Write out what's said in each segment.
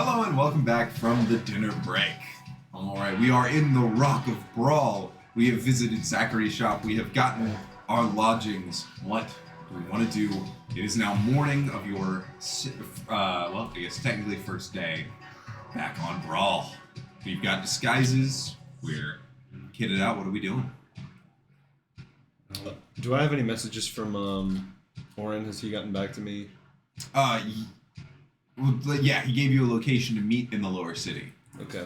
Hello and welcome back from the dinner break. Alright, we are in the Rock of Brawl. We have visited Zachary's shop. We have gotten our lodgings. What do we want to do? It is now morning of your, I guess technically first day back on Brawl. We've got disguises. We're kitted out. What are we doing? Do I have any messages from Oren? Has he gotten back to me? Yeah, he gave you a location to meet in the lower city. Okay.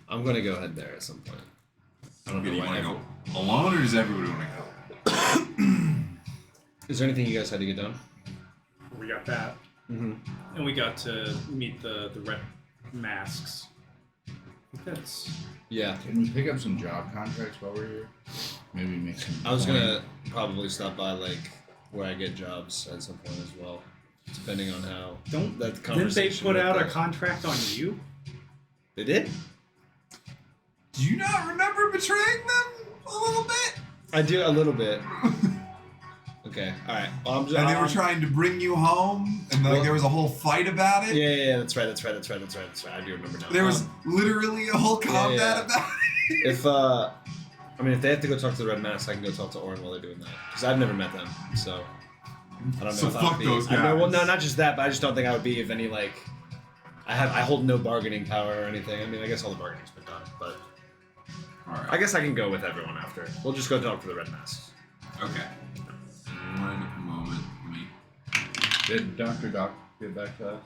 I'm going to go ahead there at some point. I don't know You why. want to go alone, or does everybody want to go? Is there anything you guys had to get done? We got that. Mm-hmm. And we got to meet the red masks. I think that's... Yeah. Can we pick up some job contracts while we're here? Maybe make some... I was going to probably stop by, where I get jobs at some point as well. Depending on how Didn't they conversation put with out a the- contract on you? They did? Do you not remember betraying them a little bit? I do a little bit. Okay, alright. Well, And they were trying to bring you home, and there was a whole fight about it. Yeah, that's right. I do remember now. There was literally a whole combat about it. If they have to go talk to the Red Mask, I can go talk to Oren while they're doing that. Because I've never met them, so I don't know. So if I fuck would be. those I know, well, guys. no, not just that, but I just don't think I would be if any I hold no bargaining power or anything. I mean, I guess all the bargaining's been done, but Alright. I guess I can go with everyone after. We'll just go talk to the Red Masks. Okay. One moment. Did Dr. Doc get back to us?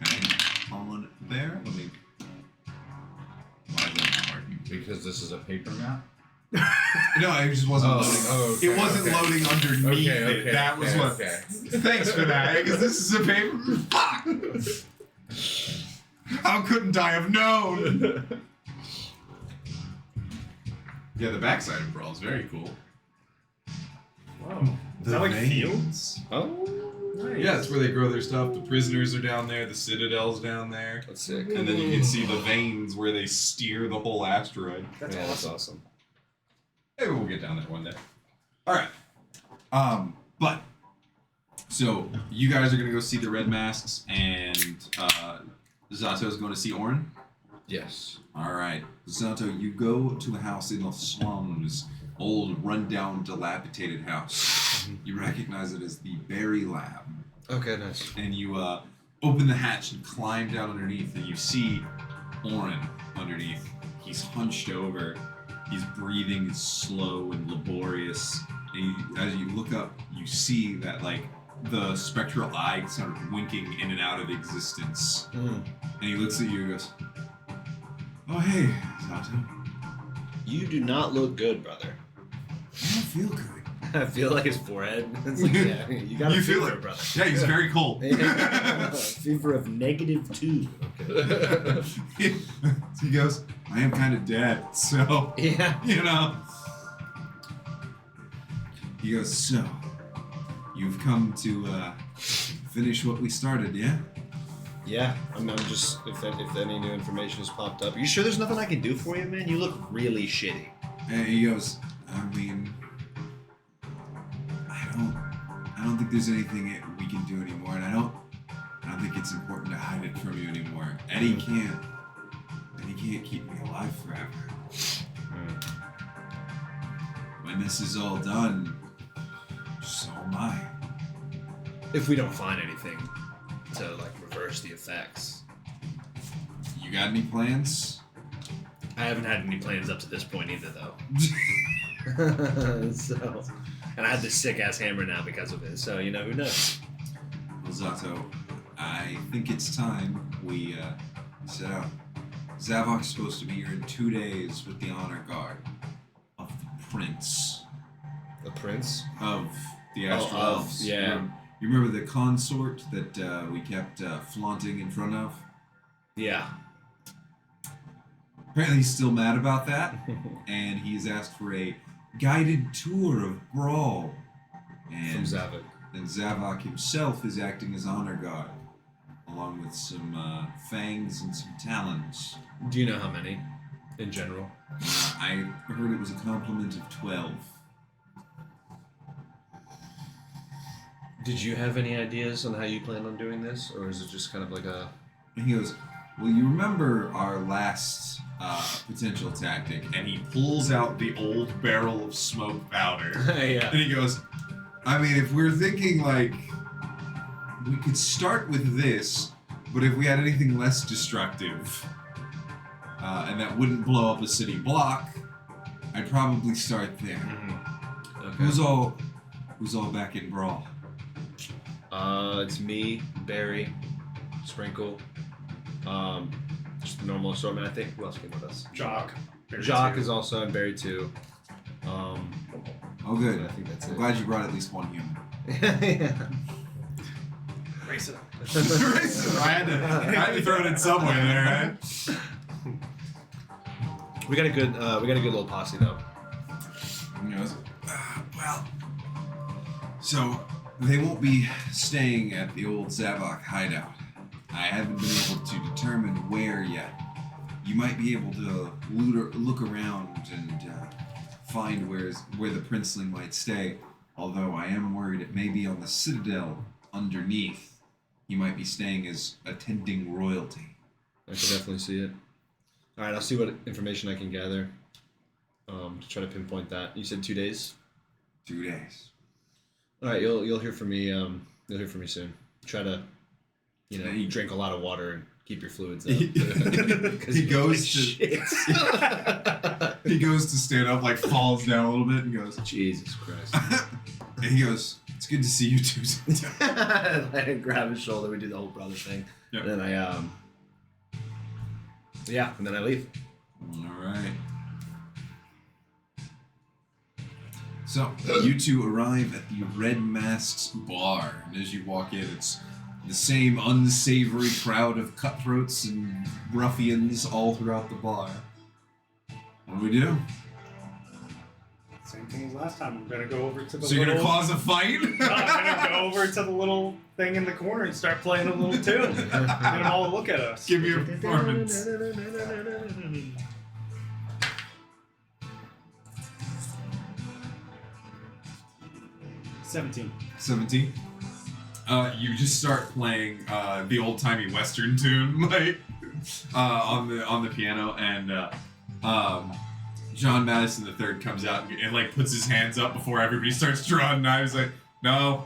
Hang on there. Let me. Why is that not working? Because this is a paper map? No, it just wasn't loading. okay, It wasn't okay. loading underneath Okay, it. That was what. okay. Thanks for that, because this is a paper. Fuck! How couldn't I have known? Yeah, the backside of Brawl is very cool. Wow. Is that like fields? Oh, Nice. Yeah, that's where they grow their stuff. The prisoners are down there. The Citadel's down there. that's sick. And then you can see the veins where they steer the whole asteroid. That's Yeah, awesome. that's awesome. Maybe we'll get down there one day. All right. But so you guys are gonna go see the Red Masks, and Zato's going to see Orin. Yes. All right, Zato, you go to a house in the slums, old, rundown, dilapidated house. You recognize it as the Berry Lab, Okay, nice. and you open the hatch and climb down underneath, and you see Orin underneath. He's hunched over. His breathing is slow and laborious. And as you look up, you see that the spectral eye sort of winking in and out of existence. Mm. And he looks at you and goes, "Oh hey, Zato. You do not look good, brother. I don't feel good." I feel like his forehead. It's like, yeah, you got a You feel fever, it. brother. Yeah, he's very cold. Fever of -2. Okay. He goes, "I am kind of dead, so Yeah. you know." He goes, "So, you've come to finish what we started, yeah?" Yeah. I'm just if any new information has popped up. You sure there's nothing I can do for you, man? You look really shitty. And he goes, "I mean, I don't think there's anything we can do anymore, and I don't think it's important to hide it from you anymore. Eddie can't keep me alive forever. When this is all done, so am I." If we don't find anything to reverse the effects. You got any plans? I haven't had any plans up to this point either, though. So, and I have this sick ass hammer now because of it. So who knows? Well, Zato, I think it's time we set out. Zavok's supposed to be here in 2 days with the honor guard of the prince The prince? of the Astral of- Elves. yeah. You remember the consort that we kept flaunting in front of? Yeah. Apparently he's still mad about that, and he's asked for a guided tour of Brawl. From And Zavok. then Zavok himself is acting as honor guard, along with some fangs and some talons. Do you know how many, in general? I heard it was a complement of 12. Did you have any ideas on how you plan on doing this, or is it just kind of like a And he goes, well, you remember our last potential tactic? And he pulls out the old barrel of smoke powder. Yeah. And he goes, I mean, if we're thinking like, we could start with this, but if we had anything less destructive, and that wouldn't blow up a city block, I'd probably start there. Okay. Who's all back in Brawl? It's me, Barry, Sprinkle, just the normal assortment. I think. Who else came with us? Jock. Barry Jock too. is also in Barry too. Oh, good. I think that's I'm it. glad you brought at least one human. Yeah. Race it up. I had to throw it in somewhere there, right? We got a good little posse though. And he goes, well, so they won't be staying at the old Zavok hideout. I haven't been able to determine where yet. You might be able to look around and find where the princeling might stay. Although I am worried it may be on the citadel underneath. He might be staying as attending royalty. I can definitely see it. All right, I'll see what information I can gather. To try to pinpoint that. You said 2 days. 2 days. All right, you'll hear from me. You'll hear from me soon. Try to, Hey. drink a lot of water and keep your fluids up. He goes to he goes to stand up, like falls down a little bit, and goes. Jesus Christ. And he goes, "It's good to see you two." I grab his shoulder. We do the whole brother thing. Yep. And then and then I leave. All right. So you two arrive at the Red Masks bar, and as you walk in, it's the same unsavory crowd of cutthroats and ruffians all throughout the bar. What do we do? Same thing as last time. I'm gonna go over to the So you're gonna little... cause a fight? No, I'm gonna go over to the little thing in the corner and start playing a little tune. Get them all to look at us. Give me a performance. 17. 17. You just start playing the old timey Western tune, like on the piano, and John Madison III comes out and like puts his hands up before everybody starts drawing knives. Like, no,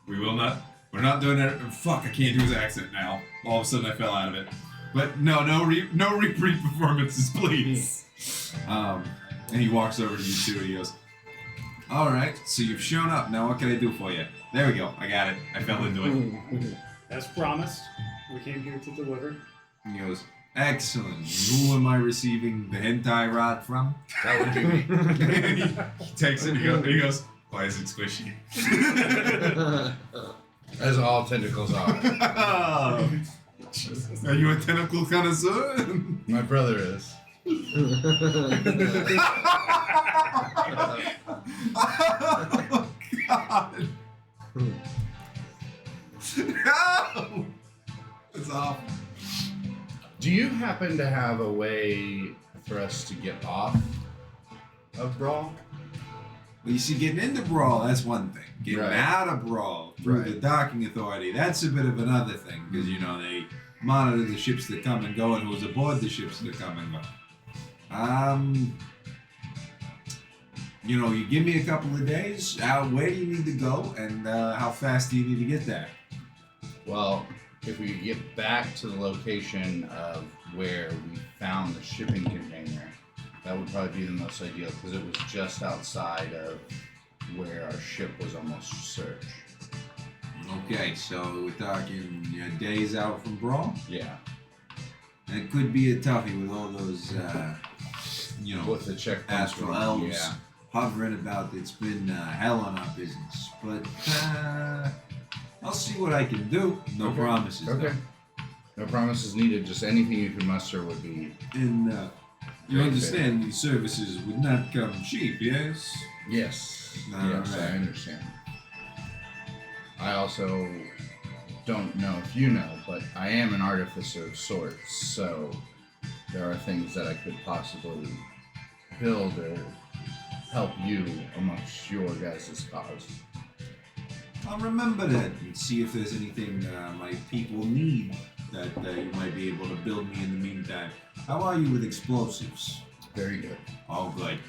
we will not. We're not doing it. Fuck, I can't do his accent now. All of a sudden, I fell out of it. But no repeat performances, please. And he walks over to you two, and he goes, "All right, so you've shown up. Now, what can I do for you?" There we go. I got it. I fell into it. As promised, we came here to deliver. And he goes, "Excellent. Who am I receiving the hentai rod from?" That would be me. And he takes it and he goes, "Why is it squishy?" As all tentacles are. Are you a tentacle connoisseur? My brother is. Oh, God. No! It's awful. Do you happen to have a way for us to get off of Brawl? Well, you see, getting into Brawl, that's one thing. Getting Right. out of Brawl through the Right. docking authority, that's a bit of another thing. Because, they monitor the ships that come and go and who's aboard the ships that come and go. You give me a couple of days. Where do you need to go, and how fast do you need to get there? Well, if we could get back to the location of where we found the shipping container, that would probably be the most ideal because it was just outside of where our ship was almost searched. Okay, so we're talking days out from Brawl. Yeah, That could be a toughie with all those, with the checkpoints. astral elves Yeah. hovering about. It's been hell on our business, but I'll see what I can do. No Okay. promises. Okay. No promises needed. Just anything you can muster would be. Though. And you Great understand these services would not come cheap, yes? Yes. All yes, right. I understand. I also don't know if you know, but I am an artificer of sorts, so there are things that I could possibly build or help you amongst your guys' cause. I'll remember that and see if there's anything my people need that you might be able to build me in the meantime. How are you with explosives? Very good. Oh, good.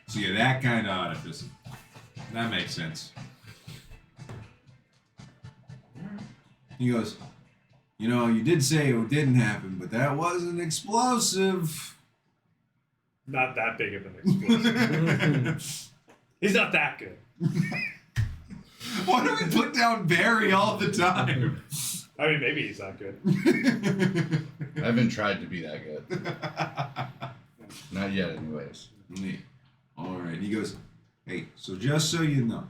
So you're that kind of artificer. That makes sense. He goes, you know, you did say it didn't happen, but that was an explosive. Not that big of an explosive. He's not that good. Why do we put down Barry all the time? I mean, maybe he's not good. I haven't tried to be that good. Not yet, anyways. Neat. All right. He goes, hey, so just so you know,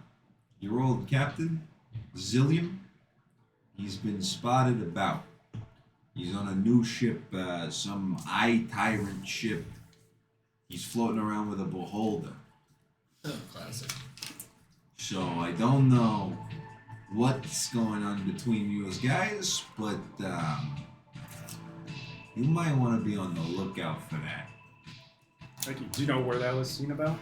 your old captain, Zillium, he's been spotted about. He's on a new ship, some Eye Tyrant ship. He's floating around with a beholder. Oh, classic. So I don't know what's going on between you guys, but you might want to be on the lookout for that. Thank you. Do you know where that was seen about?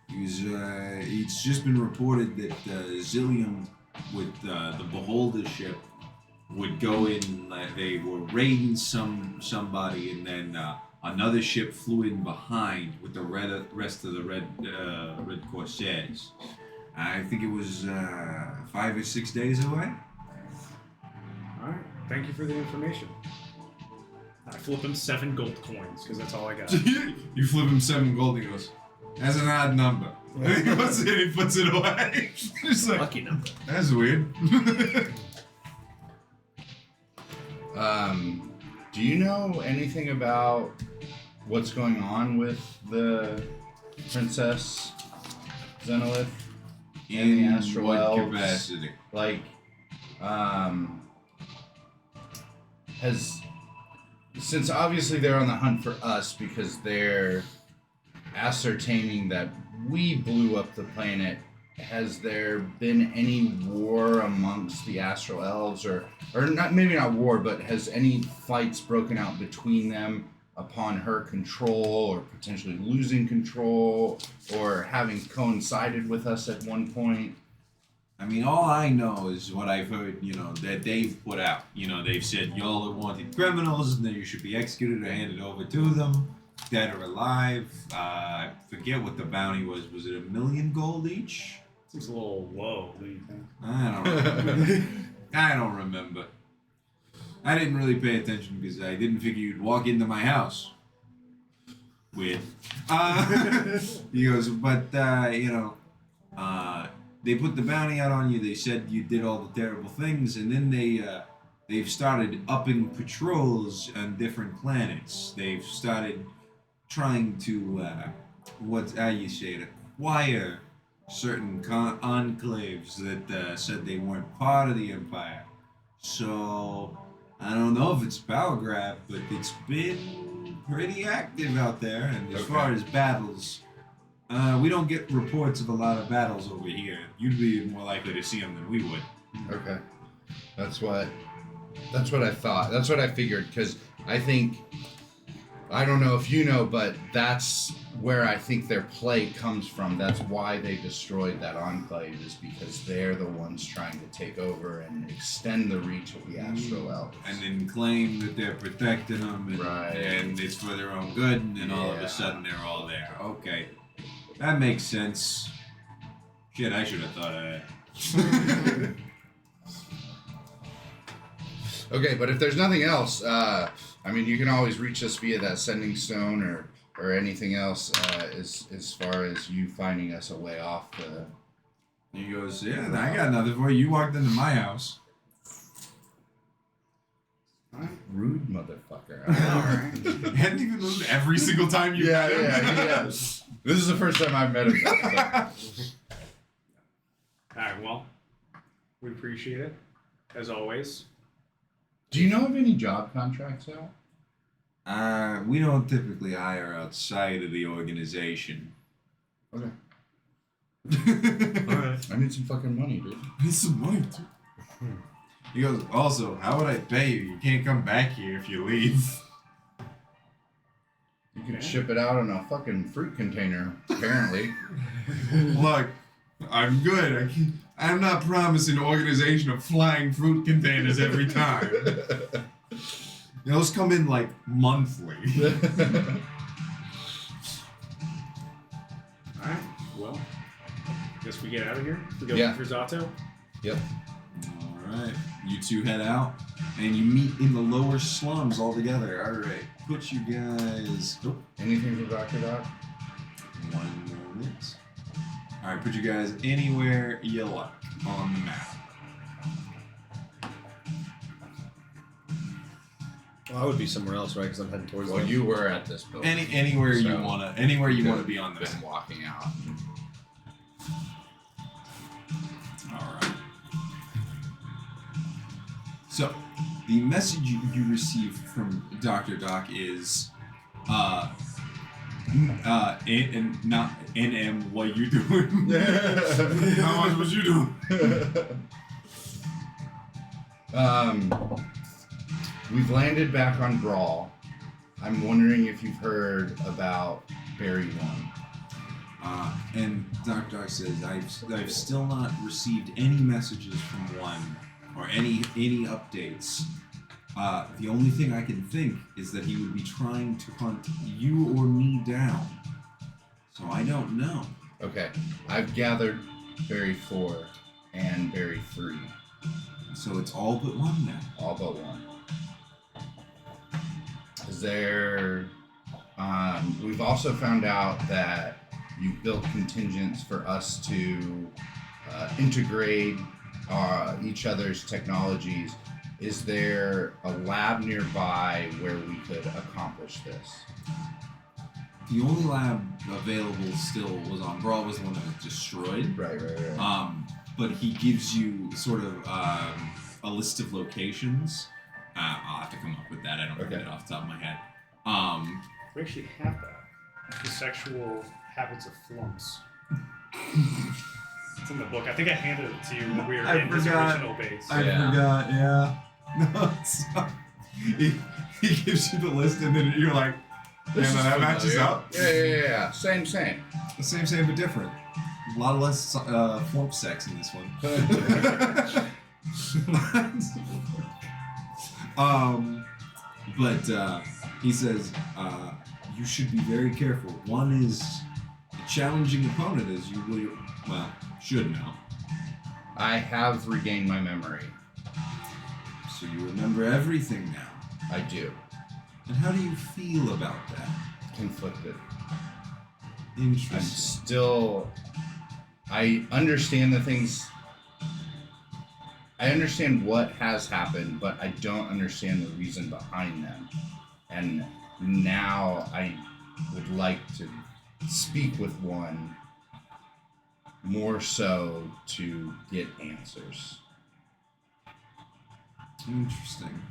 It's just been reported that Zillium with the Beholder ship would go in. They were raiding somebody, and then another ship flew in behind with the rest of the Red Corsairs. I think it was 5 or 6 days away. All right. Thank you for the information. I flip him 7 gold coins because that's all I got. You flip him 7 gold. He goes, "That's an odd number." He goes in, he puts it away. Just like, Lucky number. that's weird. Do you know anything about what's going on with the Princess Zenolith? In the Astral what Elves? capacity? Like, since obviously they're on the hunt for us because they're ascertaining that we blew up the planet, has there been any war amongst the Astral Elves, or not, maybe not war, but has any fights broken out between them upon her control, or potentially losing control, or having coincided with us at one point? I mean, all I know is what I've heard, that they've put out. They've said y'all are wanted criminals and that you should be executed or handed over to them, dead or alive. I forget what the bounty was. Was it 1 million gold each? Seems a little low, do you think? I don't remember. I don't remember. I didn't really pay attention because I didn't figure you'd walk into my house. Weird. He goes, but, they put the bounty out on you. They said you did all the terrible things, and then they've started upping patrols on different planets. They've started trying to, acquire certain enclaves that said they weren't part of the Empire. So, I don't know if it's power grab, but it's been pretty active out there. And as far as battles, we don't get reports of a lot of battles over here. You'd be more likely to see them than we would. Okay, that's what I thought. That's what I figured, because I don't know if you know, but that's where I think their play comes from. That's why they destroyed that enclave, is because they're the ones trying to take over and extend the reach of the Astral Elves. And then claim that they're protecting them, and, Right. and it's for their own good, and then all of a sudden they're all there. Okay, that makes sense. Shit, I should have thought of that. Okay, but if there's nothing else, you can always reach us via that sending stone or anything else as far as you finding us a way off the... He goes, yeah, I got nothing for you. You walked into my house. Rude motherfucker. Hadn't even moved every single time you met him. Yeah. This is the first time I've met him. Alright, well, we appreciate it, as always. Do you know of any job contracts out? We don't typically hire outside of the organization. Okay. Alright. I need some fucking money, dude. I need some money, too. He goes, also, how would I pay you? You can't come back here if you leave. You can ship it out in a fucking fruit container, apparently. Look, I'm good. I'm not promising organization of flying fruit containers every time. Those come in like monthly. Alright, well, guess we get out of here. We go Yeah. for Zato. Yep. Alright. You two head out and you meet in the lower slums all together. Alright. Put you guys. Oh, Anything for Dr. Doc? 1 moment. Alright, put you guys anywhere you like on the map. Well, I would be somewhere else, right? Because I'm heading towards Well, them. you were at this building. Anywhere you So, wanna be on the been map. walking out. Alright. So, the message you received from Dr. Doc is, and not NM, what you doing? How much was you doing? We've landed back on Brawl. I'm wondering if you've heard about Barry 1. And Dr. Doc says, I've still not received any messages from one, or any updates. The only thing I can think is that he would be trying to hunt you or me down. So I don't know. Okay, I've gathered Barry 4 and Barry 3, So it's all but one now. all but one. Is there? We've also found out that you built contingents for us to integrate each other's technologies. Is there a lab nearby where we could accomplish this? The only lab available still was on Brawl was the one that was destroyed. Right. But he gives you sort of a list of locations. I'll have to come up with that. I don't remember it off the top of my head. We actually have that. The sexual habits of flumps. It's in the book. I think I handed it to you when we were I in his forgot. original base. Yeah. forgot, yeah. No, it's not. He gives you the list and then you're like, This yeah, is that matches familiar. up. Yeah. Same. The same but different. A lot less flump sex in this one. But he says you should be very careful. One is a challenging opponent, as you should know. I have regained my memory. So you remember everything now. I do. And how do you feel about that? Conflicted. Interesting. I understand the things. I understand what has happened, but I don't understand the reason behind them. And now I would like to speak with one more so to get answers. Interesting.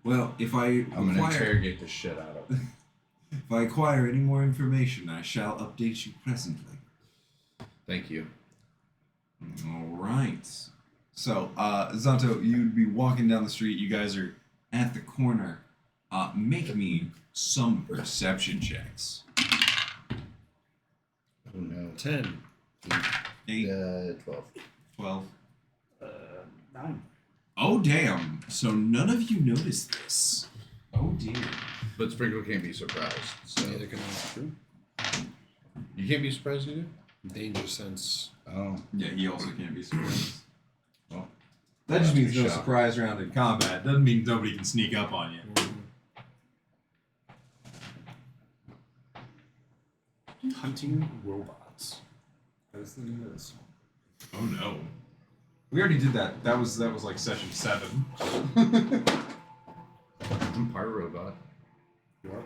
Well, if I I'm gonna acquire, interrogate the shit out of them. if I acquire any more information, I shall update you presently. Thank you. All right. So, Zato, you'd be walking down the street. You guys are at the corner. Make me some perception checks. Oh no. 10. 8, 12. 12. 9. Oh, damn. So none of you noticed this. Oh, dear. But Sprinkle can't be surprised. So Neither can I. True. you can't be surprised either. Danger sense. Oh. Yeah, he also can't be surprised. Well, That just means no Shot. surprise round in combat. Doesn't mean nobody can sneak up on you. Hunting robots. That is the name of this. Oh no. We already did that. That was like session 7. I'm part robot. You are?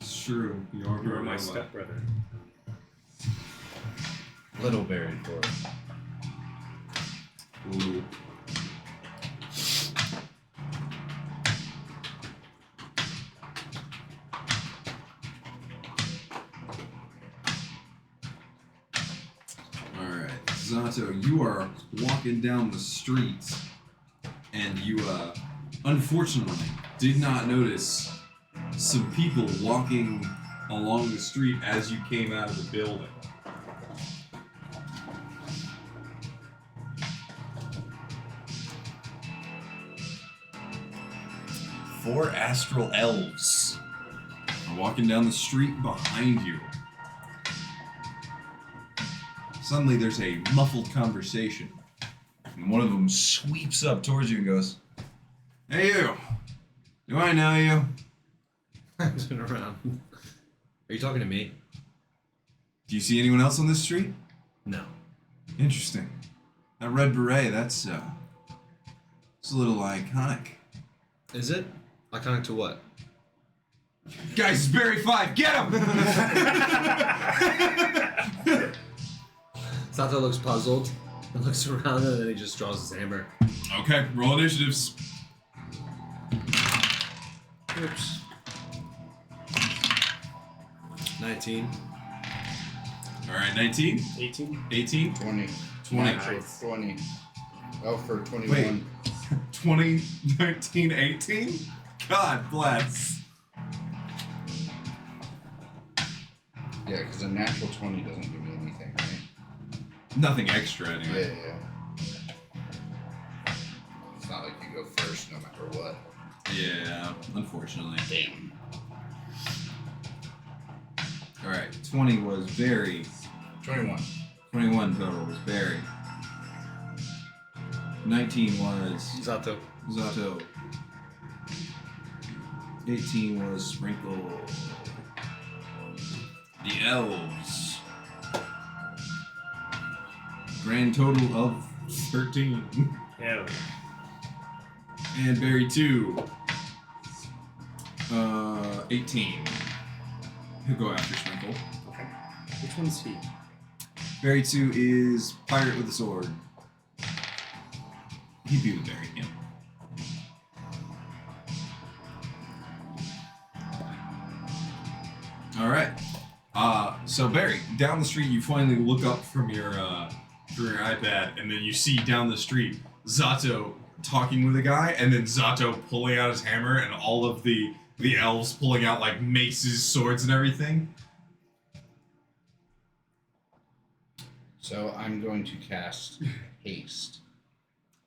It's true. You are You are my right. stepbrother. Little buried for it. Ooh. Alright, Zato, you are walking down the street and you unfortunately did not notice some people walking along the street as you came out of the building. 4 astral elves are walking down the street behind you. Suddenly, there's a muffled conversation, and one of them sweeps up towards you and goes, "Hey, you! Do I know you?" Turn around. Are you talking to me? Do you see anyone else on this street? No. Interesting. That red beret, it's a little iconic. Is it? Iconic to what? Guys, it's Barry 5, get him! Sato looks puzzled and looks around and then he just draws his hammer. Okay, roll initiatives. Oops. 19. Alright, 19, 18. 18, 20. 20. Natural 20. Oh, for 21. Wait. 20, 19, 18? God bless. Yeah, because a natural 20 doesn't give me anything, right? Nothing extra, anyway. Yeah. It's not like you go first no matter what. Yeah, unfortunately. Damn. Alright, 20 was Barry. 21. 21 total was Barry. 19 was Sato. Zato. 18 was Sprinkle. The elves. Grand total of 13. Hell. And Barry 2. 18. He'll go after Sprinkle. Okay. Which one's he? Barry 2 is Pirate with a Sword. He'd be with Barry, yeah. Alright. So Barry, down the street you finally look up from your iPad and then you see down the street Zato talking with a guy and then Zato pulling out his hammer and all of the elves pulling out like maces, swords, and everything. So I'm going to cast haste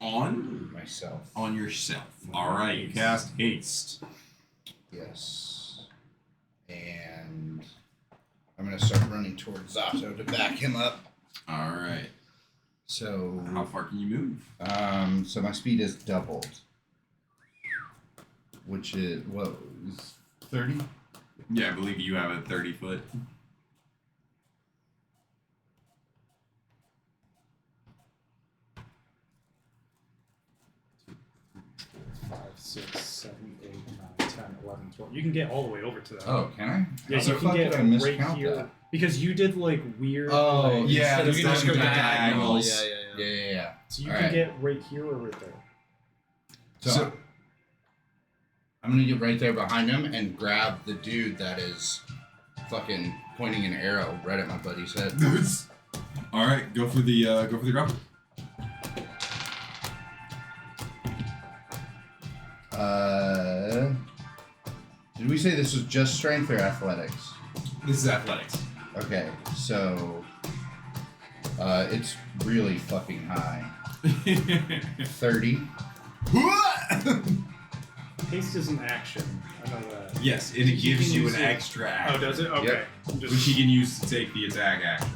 On myself. yourself. Alright, you cast haste. Yes. And I'm going to start running towards Zato to back him up. Alright. So, How far can you move? so my speed is doubled. Which is, what, is 30? Yeah, I believe you have a 30-foot. Five, 6, 7, 8, 9, 10, 11, 12. You can get all the way over to that. Oh, can I? Yeah, How you the can fuck get did I right miscount here. that? Because you did like weird. Oh, like, yeah, You the can just go diagonals. diagonal. Yeah. Yeah. So you Alright. can get right here or right there. So, I'm gonna get right there behind him and grab the dude that is fucking pointing an arrow right at my buddy's head. Alright, go for the grapple. Did we say this was just strength or athletics? This is athletics. Okay, so it's really fucking high. 30. Haste is an action. I know that. Yes, and it You gives can you use an it- extra Oh, action, does it? Okay. Yep. I'm which just, he can use to take the attack action.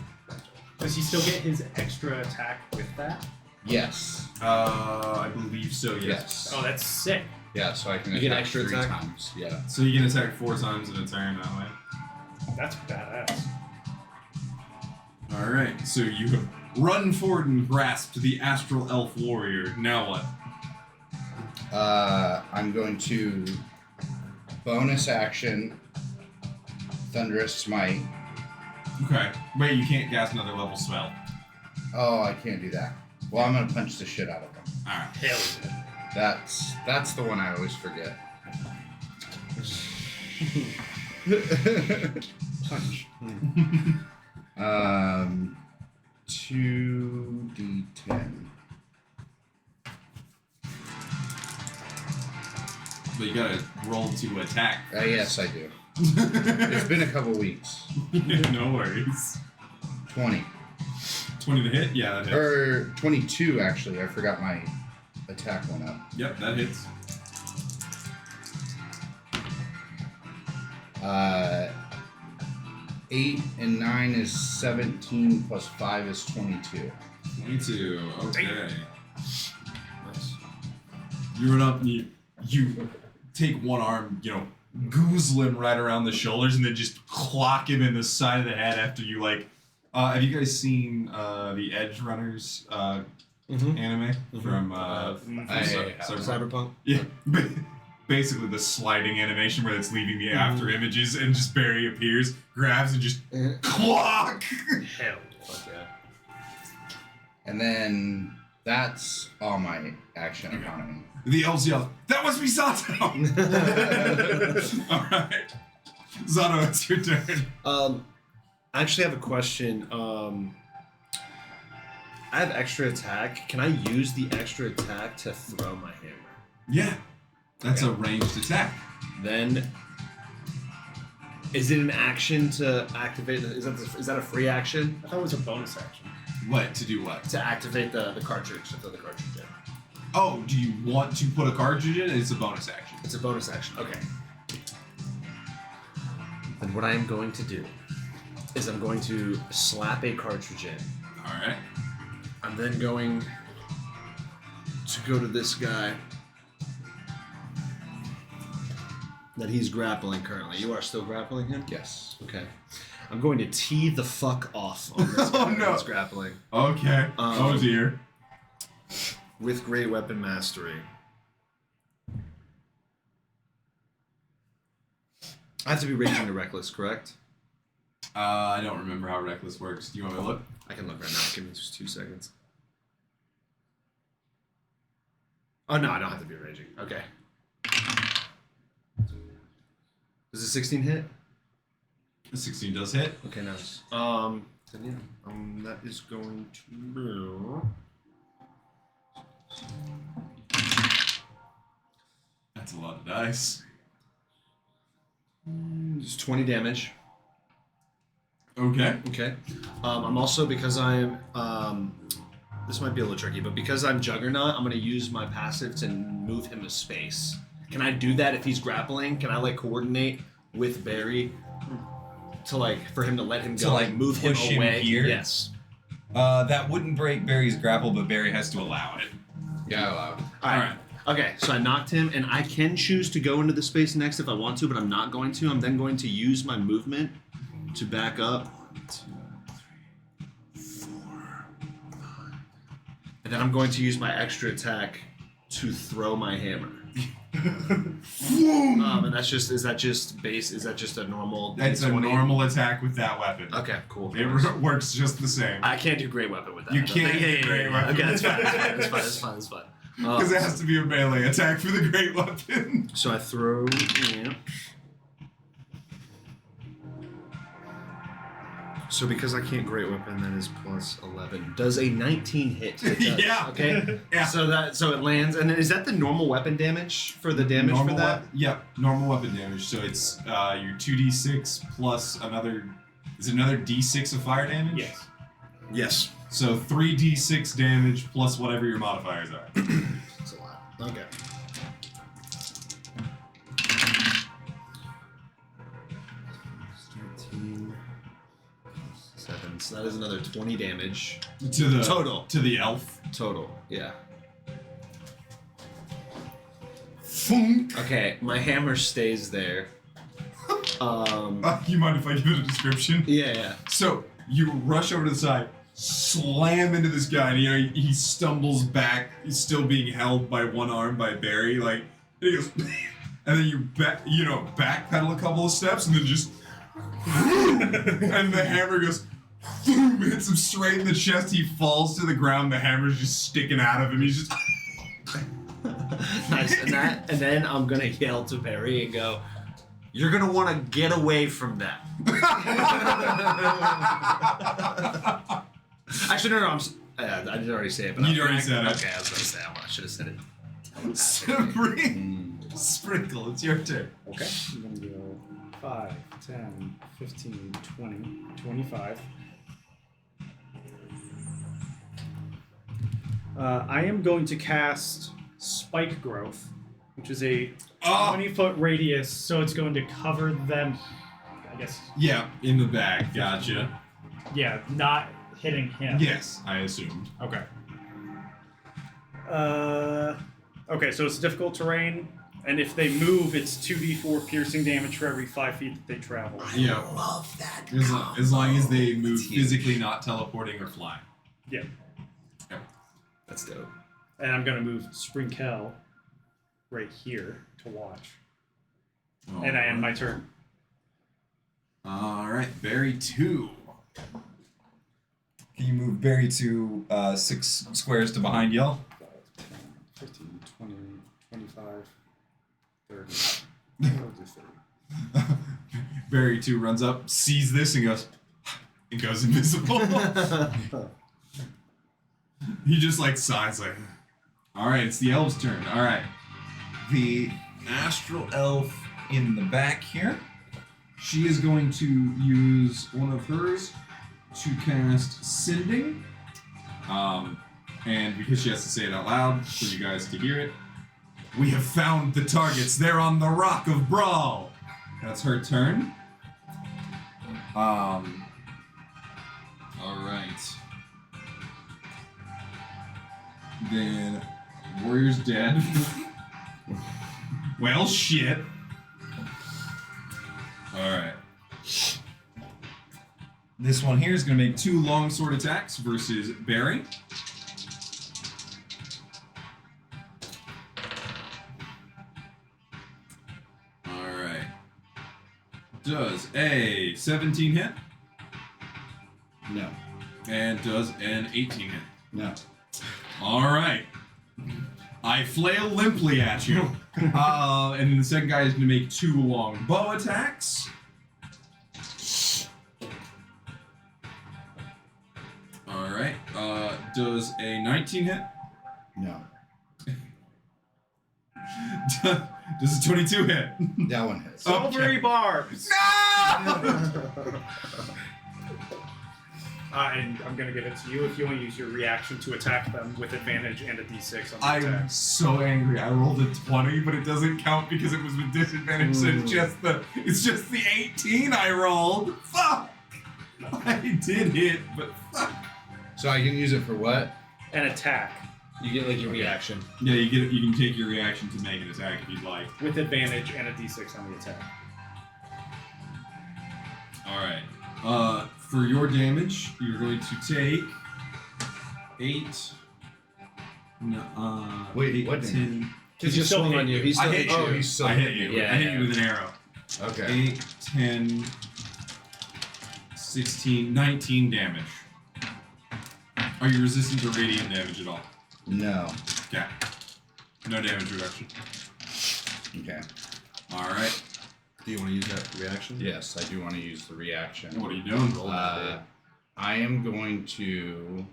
does he still get his extra attack with that? Yes. I believe so, yes. Yes. Oh, that's sick. Yeah, so I can You get attack extra 3 attack? times. Yeah. So you can attack 4 times in a turn that way. That's badass. Alright, so you have run forward and grasped the astral elf warrior. Now what? I'm going to bonus action Thunderous Smite. Okay. Wait, you can't cast another level spell. Oh, I can't do that. Well, I'm gonna punch the shit out of him. Alright. Hell yeah. That's the one I always forget. Punch. 2d10. But you gotta roll to attack. Yes, I do. It's been a couple weeks. No worries. 20. 20 to hit? Yeah, that hits. Or 22, actually. I forgot my attack went up. Yep, that hits. 8 and 9 is 17 plus 5 is 22. 22. Okay. Nice. You run up and you take one arm, goozle him right around the shoulders, and then just clock him in the side of the head after you have you guys seen the Edge Runners anime from Cyberpunk? Yeah. Basically the sliding animation where it's leaving the after images and just Barry appears, grabs and just clock. Hell. Fuck yeah. And then that's all my action Okay. economy. The elves yell, "That must be Zato!" Alright. Zato, it's your turn. I actually have a question. I have extra attack. Can I use the extra attack to throw my hammer? Yeah. That's a ranged attack. Then, is it an action to activate? Is that a free action I thought it was a bonus action. What? To do what? to activate the cartridge? To throw the cartridge in. Oh, do you want to put a cartridge in? It's a bonus action. It's a bonus action. Okay. Then what I am going to do is I'm going to slap a cartridge in. Alright. I'm then going to go to this guy that he's grappling currently. You are still grappling him? Yes. Okay. I'm going to tee the fuck off on this guy Oh, no. that's grappling. Okay. Oh dear. With Great Weapon Mastery. I have to be raging to reckless, correct? I don't remember how reckless works. Do you want me to look? I can look right now. Give me just 2 seconds. Oh no, I don't have to be raging. Okay. Does a 16 hit? The 16 does hit. Okay, nice. Then yeah, that is going to That's a lot of dice. it's 20 damage. Okay. Okay. I'm also, because I'm this might be a little tricky, but because I'm Juggernaut, I'm gonna use my passive to move him to space. Can I do that if he's grappling? Can I coordinate with Barry to for him to let him go, move him push him away? here? Yes. That wouldn't break Barry's grapple, but Barry has to allow it. Yeah, allowed. Alright. Okay, so I knocked him, and I can choose to go into the space next if I want to, but I'm not going to. I'm then going to use my movement to back up. 1, 2, 3, 4, 5. And then I'm going to use my extra attack to throw my hammer. And that's just, is that just a normal That's a 20? normal attack with that weapon. Okay, cool. It works just the same. I can't do great weapon with that. You I don't can't think. do great weapon. Okay, that's fine. That's fine. Because it has to be a melee attack for the great weapon. So I throw. Yeah. So because I can't great weapon, that is plus 11. Does a 19 hit? It does. Yeah. Okay. Yeah. So it lands, and is that the normal weapon damage for the damage normal for that? Yep, normal weapon damage. So it's your 2d6 plus another. Is it another d6 of fire damage? Yes. Yes. So 3d6 damage plus whatever your modifiers are. That's a lot. Okay. Seven. So that is another 20 damage To the total. To the elf. Total. Yeah. Funk. Okay, my hammer stays there. You mind if I give it a description? Yeah. So you rush over to the side, slam into this guy, and he stumbles back. He's still being held by one arm by Barry. And he goes, and then you backpedal a couple of steps, and then just, and the hammer goes, hits him straight in the chest. He falls to the ground. The hammer's just sticking out of him. He's just. Nice. And then I'm gonna yell to Barry and go, "You're gonna want to get away from that." Actually, no. I did already say it, but You already said it. Okay, I was gonna say I should have said it. Sprinkle, it's your turn. Okay. I'm going to go 5, 10, 15, 20, 25. I am going to cast Spike Growth, which is a Oh, 20-foot radius, so it's going to cover them. I guess. yeah, in the back. Gotcha. Yeah, not hitting him. Yes, I assumed. Okay. Okay, so it's difficult terrain, and if they move, it's 2d4 piercing damage for every 5 feet that they travel. Yeah. Love that. As long as they move That's huge. physically, not teleporting or flying. Yeah. That's dope. And I'm going to move Sprinkle right here to watch. And I end my turn. All right, Barry 2. Can you move Barry to 6 squares to behind y'all? 15, 20, 25, 30. I'll do 30. Barry 2 runs up, sees this, and goes invisible. He just like sighs like, all right, it's the elf's turn. All right. The astral elf in the back here. She is going to use one of hers to cast Sending. And because she has to say it out loud for you guys to hear it, we have found the targets. They're on the Rock of Brawl. That's her turn. All right. Then Warrior's dead. Well, shit. All right. This one here is going to make 2 longsword attacks versus Barry. All right. Does a 17 hit? No. And does an 18 hit? No. All right. I flail limply at you. And then the second guy is going to make 2 long bow attacks. All right. Does a 19 hit? No. Does a 22 hit? That one hits. Oh. Silvery barbs! No! And I'm going to give it to you if you want to use your reaction to attack them with advantage and a d6 on the I'm attack. so angry. I rolled a 20, but it doesn't count because it was with disadvantage. So it's just the 18 I rolled. Fuck! I did hit, but fuck. So I can use it for what? An attack You get like your reaction. Yeah, you get it. You can take your reaction to make an attack if you'd like. with advantage and a d6 on the attack. All right. For your damage, you're going to take 8. No, Wait, 8, what 10. Because he you still swung hit on you. you. He still I hit hit you. Oh, he's still I hit you. Yeah, I hit yeah. you with an arrow. Okay. 8, 10, 16, 19 damage. Are you resistant to radiant damage at all? No. Okay. No damage reduction. Okay. All right. Do you want to use that reaction? Yes, I do want to use the reaction. What are you doing? I am going to.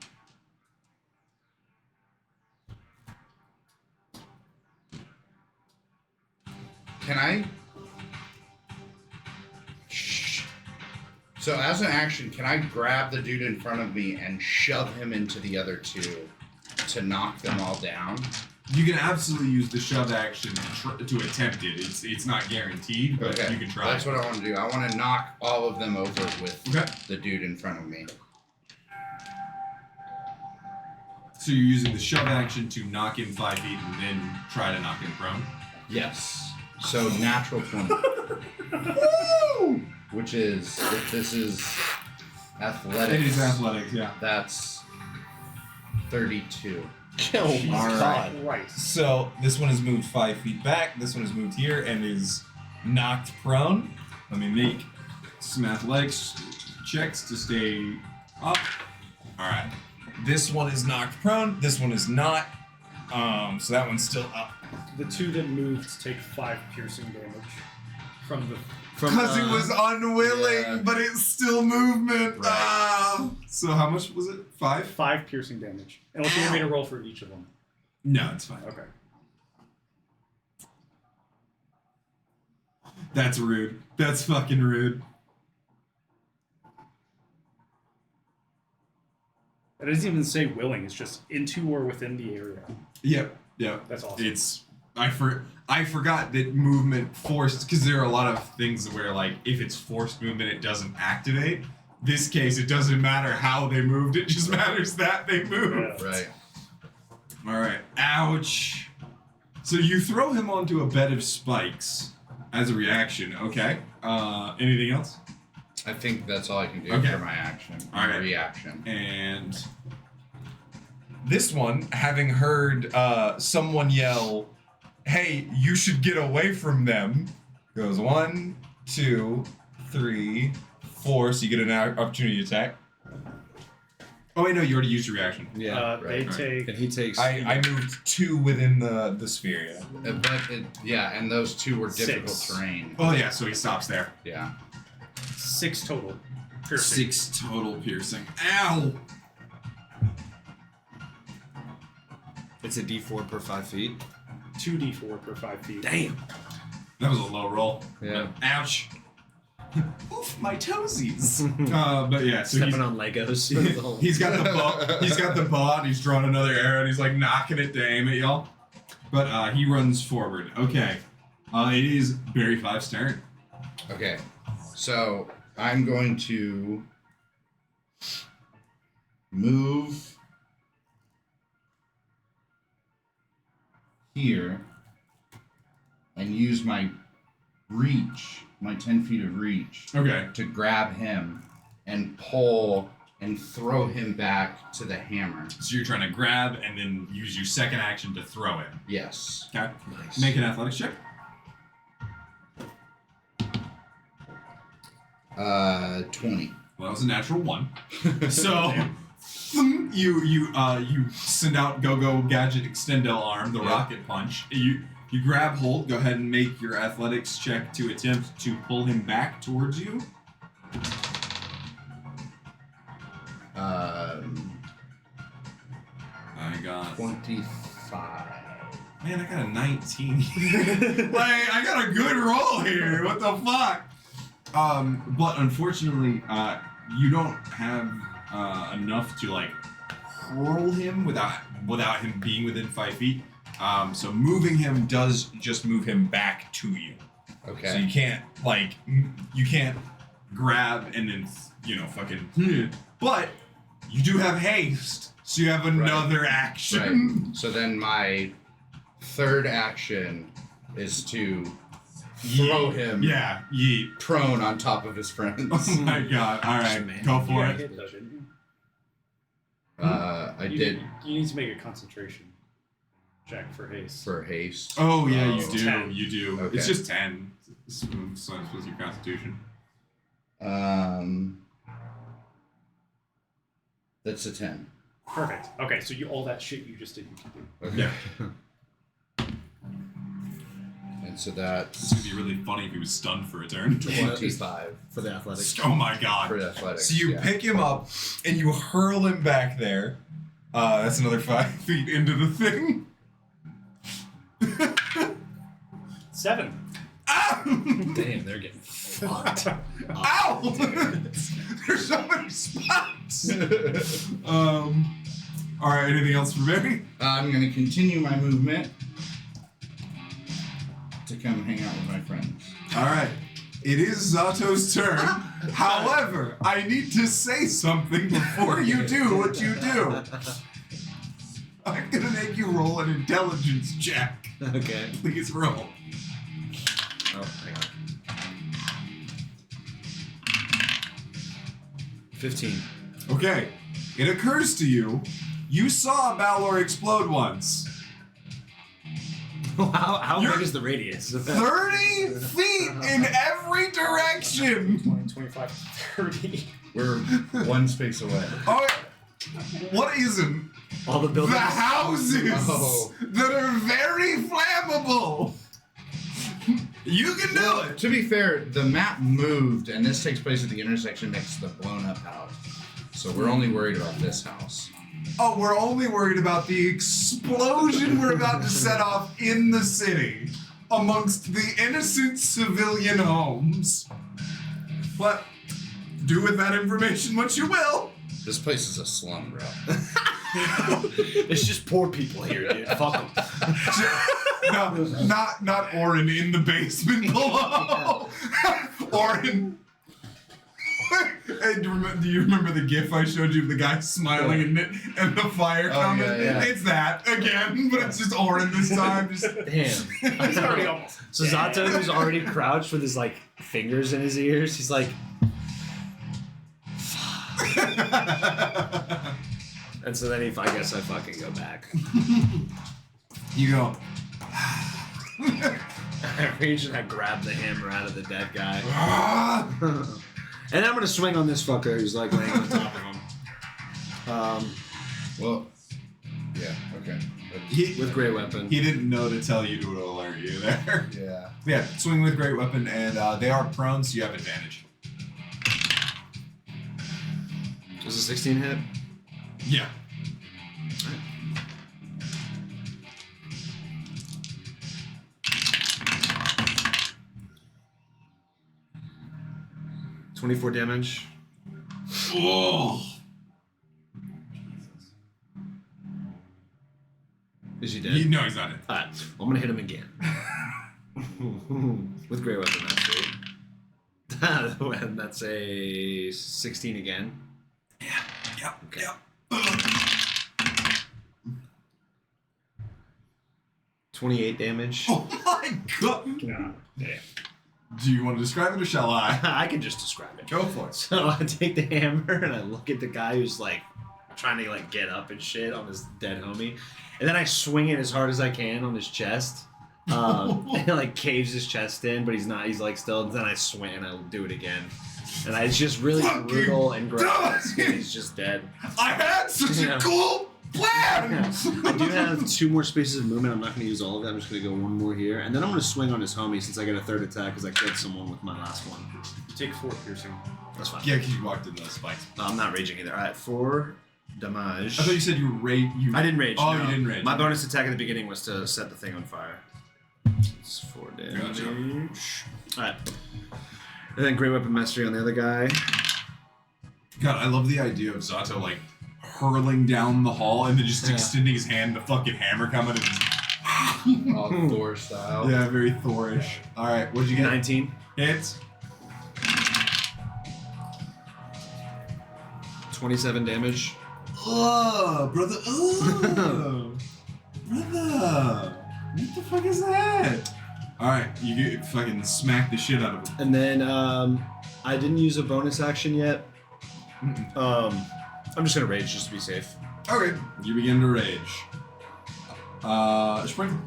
Can I? Shh. So as an action, can I grab the dude in front of me and shove him into the other 2 to knock them all down? You can absolutely use the shove action to attempt it. It's not guaranteed, but Okay. you can try. That's what I want to do. I want to knock all of them over with Okay. the dude in front of me. So you're using the shove action to knock him 5 feet and then try to knock him prone. Yes. So natural 20. Which is, if this is athletics, It is athletics, yeah. that's 32. Oh Jesus my god. Christ. So this one has moved 5 feet back. This one has moved here and is knocked prone. Let me make some athletics checks to stay up. All right. This one is knocked prone. This one is not. So that one's still up. The 2 that moved take 5 piercing damage from the. Because it was unwilling, yeah. but it's still movement. Right. Ah. So how much was it? 5? 5 piercing damage. Unless you want me to roll for each of them. No, it's fine. Okay. That's rude. That's fucking rude. It doesn't even say willing, it's just into or within the area. Yep. Yep. That's awesome. It's I forgot that movement forced, because there are a lot of things where, like, if it's forced movement, it doesn't activate. This case, it doesn't matter how they moved, it just matters that they moved. Yeah. Right. Alright, ouch. So you throw him onto a bed of spikes as a reaction, okay. Anything else? I think that's all I can do Okay. for my action. All right. Reaction. And This one, having heard someone yell, "Hey, you should get away from them," goes 1, 2, 3, 4. So you get an opportunity attack. oh wait, no, you already used your reaction. Yeah. They right. take. And he takes. I moved 2 within the sphere. Yeah. And those 2 were difficult 6. terrain. Oh yeah, so he stops there. Yeah. 6 total. Piercing. 6 total piercing. Ow! It's a D4 per 5 feet. 2d4 per 5 feet. Damn. That was a low roll. Yeah. Ouch. Oof, my toesies. But yeah, so Stepping on Legos. The whole- he's got the bow. He's got the bow out. He's drawing another arrow, and he's like knocking it to aim at y'all. But he runs forward. Okay. It is Barry 5's turn. Okay. So I'm going to move here and use my reach, my 10 feet of reach, Okay. to grab him and pull and throw him back to the hammer. So you're trying to grab and then use your second action to throw it. Yes. Okay. Nice. Make an athletics check. 20. Well, that was a natural 1. So you send out Go-Go Gadget Extendel Arm, the Yeah. rocket punch. You grab hold. Go ahead and make your athletics check to attempt to pull him back towards you. I got 25. Man, I got a 19. Like, I got a good roll here. What the fuck? But unfortunately, you don't have enough to like hurl him without him being within 5 feet. So moving him does just move him back to you. Okay. So you can't grab and then fucking. But you do have haste, so you have another action. Right. So then my third action is to throw him Yeah, yeet. prone on top of his friends. Oh my god. Alright, Man. go for Yeah, it. hit though, didn't you? I You did You need to make a concentration check for haste. for haste. Oh yeah, you Oh. do. 10. You do. Okay. It's just 10. So it's with your constitution. That's a 10. Perfect. Okay, so all that shit you just did, you can do. Okay. Yeah. And so that's It's gonna be really funny if he was stunned for a turn. 25 for the athletics. Oh my for god. athletics. So you yeah. pick him up and you hurl him back there. That's another 5 feet into the thing. 7. Ah! Damn, they're getting fucked. Ow! There's so many spots. Alright, anything else for Barry? I'm going to continue my movement to come hang out with my friends. Alright. It is Zato's turn. However, I need to say something before you do what you do. I'm gonna make you roll an intelligence check. Okay. Please roll. Oh, hang on. 15. Okay. It occurs to you, you saw Balor explode once. How You're- big is the radius? 30 feet in every direction. 20, 25, 30. We're one space away. Oh, what isn't? All the buildings. The houses Oh. that are very flammable. You can do it. To be fair, the map moved, and this takes place at the intersection next to the blown-up house. So we're only worried about this house. Oh, we're only worried about the explosion we're about to set off in the city amongst the innocent civilian homes. But do with that information what you will. This place is a slum, bro. It's just poor people here, dude. Fuck them. No, not Orin in the basement below. Orin. Hey, do you remember the GIF I showed you of the guy smiling and the fire coming? yeah. It's that again, but it's just Orin this time. Just Damn. He's already almost. So Zato, who's already crouched with his like fingers in his ears, he's like, and so then I guess I fucking go back. you go. I reach and I grab the hammer out of the dead guy. "Ah!" And I'm gonna swing on this fucker who's like laying on top of him. Well, yeah, okay. With great weapon. He didn't know to tell you to alert you there. Yeah. Yeah, swing with great weapon, and they are prone, so you have advantage. Does a 16 hit? Yeah. 24 damage. Oh. Is he dead? No, he's not dead. Alright, I'm gonna hit him again. With great weapon mastery. And that's a 16 again. Yeah. Okay. Yeah. 28 damage. Oh my god. God damn. Do you want to describe it or shall I? I can just describe it. Go for it. So I take the hammer and I look at the guy who's like trying to like get up and shit on his dead homie, and then I swing it as hard as I can on his chest. And it like caves his chest in, but he's not. He's like still. And then I swing and I do it again, and it's just really Fucking brutal and die! grotesque. And he's just dead. I had such Yeah. a cool plan. I do have 2 more spaces of movement. I'm not going to use all of that. I'm just going to go 1 more here, and then I'm going to swing on his homie since I get a 3rd attack because I killed someone with my last one. You take 4 piercing. That's fine. Yeah, because you walked into those spikes. I'm not raging either. All right, 4 damage. I thought you said you rage. I didn't rage. Oh, no. you didn't rage. My bonus attack at the beginning was to set the thing on fire. It's 4 damage. Gotcha. Alright. And then Great Weapon Mastery on the other guy. God, I love the idea of Zato like hurling down the hall and then just Yeah. extending his hand, the fucking hammer coming. And All Thor style. yeah, very Thorish. All right, what'd you get? 19. Hits. 27 damage. Oh, brother. Oh, brother. What the fuck is that? All right, you get fucking smack the shit out of him. And then I didn't use a bonus action yet. I'm just gonna rage just to be safe. Okay, you begin to rage. Sprinkle.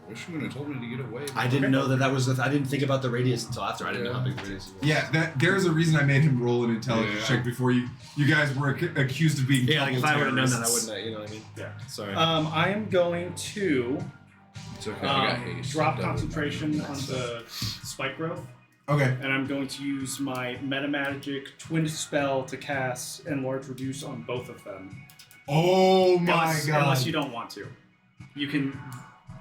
I wish you would have told me to get away. I didn't know that was I didn't think about the radius until after. I didn't know how big the radius was. Yeah, there's a reason I made him roll an intelligence Yeah. check before you guys were accused of being Yeah, like if double I would have known that, I terrorists. wouldn't have, you know what I mean? Yeah. Sorry. I am going to It's okay. I got haste. drop That was concentration on nice. the spike growth, Okay. and I'm going to use my metamagic twin spell to cast Enlarge Reduce on both of them. Oh my unless, god. Unless you don't want to. You can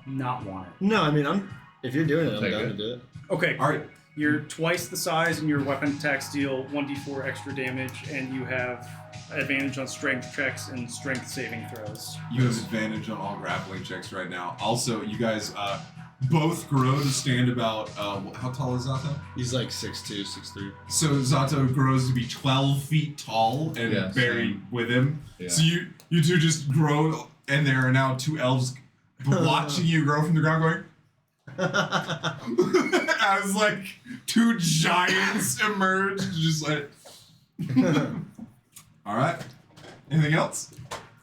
not want it. no, I mean if you're doing it, I'm Take down it. to do it. Okay, All right. you're twice the size, and your weapon attacks deal 1d4 extra damage, and you have advantage on strength checks and strength saving throws. You have advantage on all grappling checks right now. Also, you guys both grow to stand about. How tall is Zato? He's like 6'2", 6'3". So Zato grows to be 12 feet tall and Yeah, buried same. with him. Yeah. So you two just grow, and there are now 2 elves watching you grow from the ground, going. As like 2 giants emerge, just like. All right. Anything else?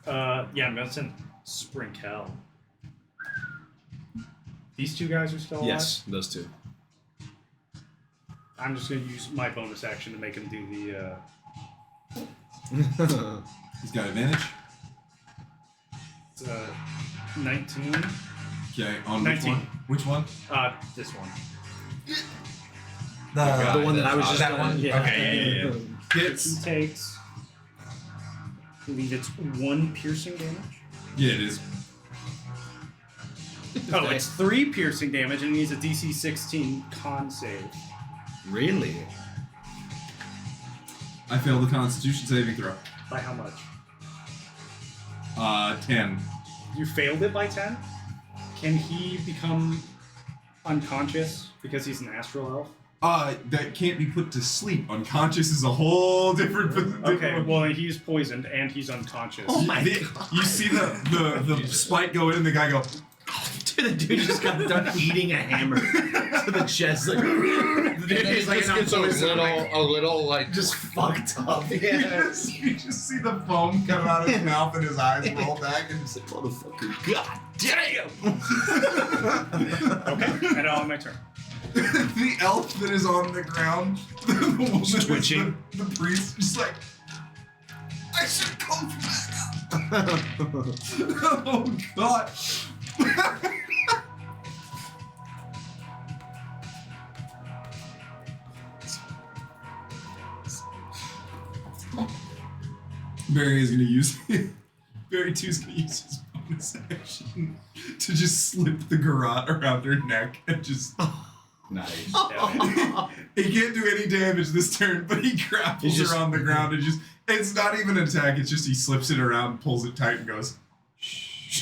Yeah, I'm going to send Sprinkle. These 2 guys are still alive? Yes, those 2. I'm just going to use my bonus action to make him do the He's got advantage. 19. Okay, on 19. Which one? This one. The one that I was just that gonna- one? yeah. Okay, yeah. He Hits. takes, I believe it's 1 piercing damage. Yeah, it is. Oh, it's 3 piercing damage, and he needs a DC 16 con save. Really? I failed the Constitution saving throw. By how much? 10. You failed it by 10? Can he become unconscious because he's an astral elf? That can't be put to sleep. Unconscious is a whole different. Okay, well he's poisoned and he's unconscious. Oh my You see the spike go in and the guy go. Dude, the dude just got done eating a hammer to the chest. Like, the dude is like, it's a little like just fucked up. You just see the foam come out of his mouth and his eyes roll back and just like, motherfucker, god damn! Okay, and now on my turn. The elf that is on the ground, the woman that's twitching. the priest, just like, I should come back up. Oh god. Barry is gonna use Barry 2's gonna use his bonus action to just slip the garrote around her neck and just nice. he can't do any damage this turn, but he grapples her on the ground and just it's not even an attack, it's just he slips it around, pulls it tight and goes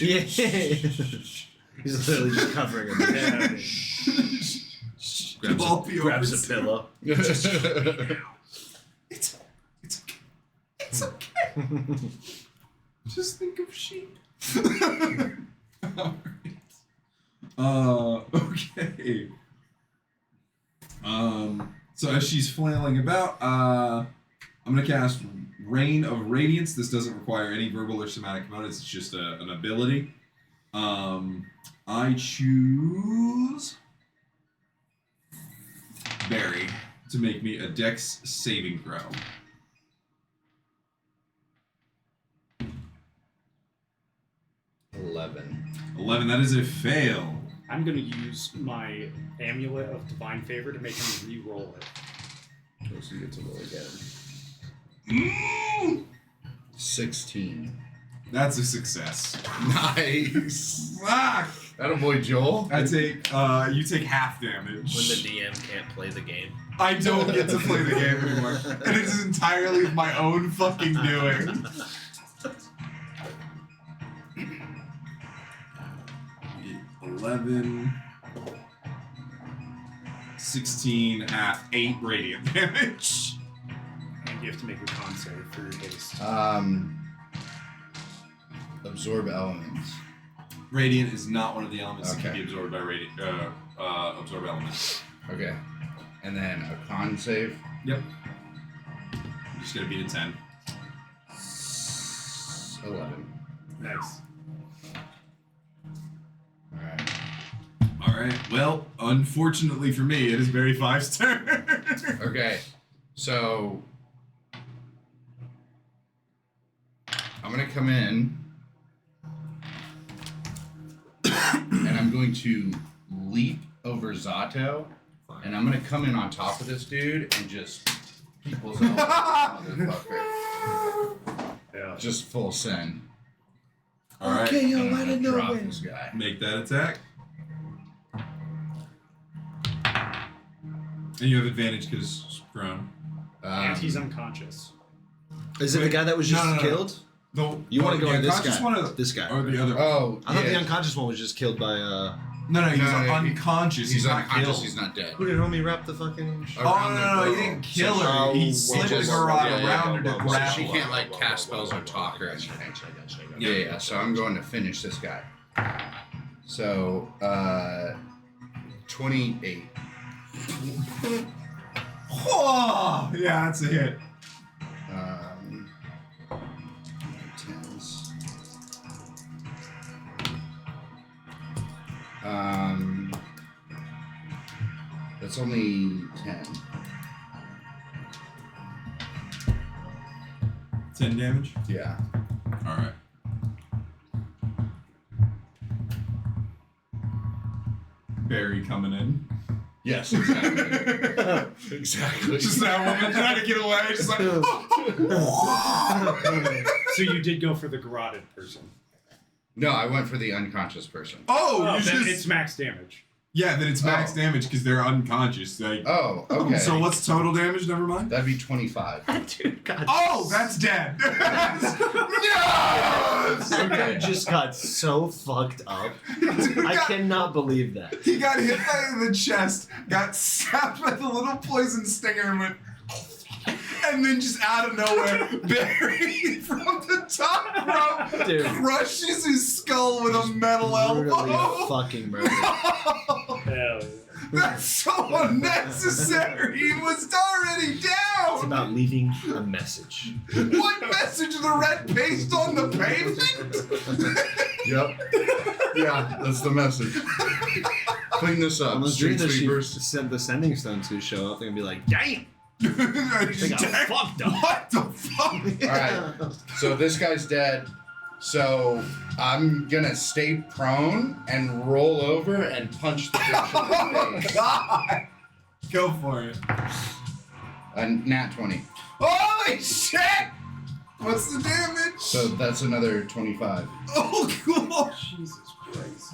Yeah. He's literally just covering him. Yeah. It'll all be over Grabs a soon. pillow. It's okay. It's okay. Just think of sheep. Okay. So as she's flailing about, I'm gonna cast Rain of Radiance. This doesn't require any verbal or somatic components. It's just an ability. I choose Barry to make me a Dex saving throw. 11. That is a fail. I'm gonna use my amulet of divine favor to make him re-roll it. So you get to roll again. Mm, 16. that's a success. Nice. Ah, Attaboy, Joel. I take you take half damage. When the DM can't play the game. I don't get to play the game anymore, and it is entirely my own fucking doing. 11, 16 half 8 radiant damage. And you have to make a con save for your haste. Absorb elements. Radiant is not one of the elements that can Okay. be absorbed by absorb elements. Okay. And then a con save. Yep. You just gotta beat a 10. 11. Nice. Alright. Alright, well, unfortunately for me, it is Barry 5's turn. Okay. So I'm gonna come in and I'm going to leap over Zato and I'm gonna come in on top of this dude and just people's motherfucker. Yeah. Just full send. Alright, And I'm gonna drop this guy. make that attack. And you have advantage because prone. And he's unconscious. Is it the guy that was just No. killed? You wanna go the on this unconscious guy. one or This guy. or the other one? Oh, I thought yeah. the unconscious one was just killed by No, he's No, no, unconscious. He's not unconscious. killed. He's not dead. Who did homie wrap the fucking Oh, no, he didn't kill her. Oh, He well, slipped the just- garrote yeah, around her to So grab she her. can't like cast spells or talk or anything. Yeah. So I'm going to finish this guy. So 28. Oh, yeah, that's a hit. 10s. That's only 10. 10 damage. Yeah. All right. Barry coming in. Yes, exactly. Exactly. Just that woman trying to get away. Just like. So you did go for the garroted person. No, I went for the unconscious person. Oh, you Then just. it's max damage. Yeah, then it's max Oh. damage because they're unconscious. Like, Oh, okay. So what's total damage? Never mind. That'd be 25. Dude, God. Oh, that's dead. yes! You just got so fucked up. I cannot believe that. He got hit by the chest, got stabbed by the little poison stinger, and went. And then just out of nowhere, Barry from the top row Dude. crushes his skull with a metal Brutally elbow. fucking murdered. Hell yeah. That's so unnecessary. He was already It's down. about leaving a message. What message? The red paste on the pavement? Yep. Yeah, that's the message. Clean this up, On those street dreams that she sweepers. sent the sending stone to show up, they're gonna be like, damn! They got fucked up. What the fuck? Alright, so this guy's dead. So I'm gonna stay prone and roll over and punch the bitch in the Oh face. god! Go for it. A nat 20. Holy shit! What's the damage? So that's another 25. Oh, cool. Jesus Christ.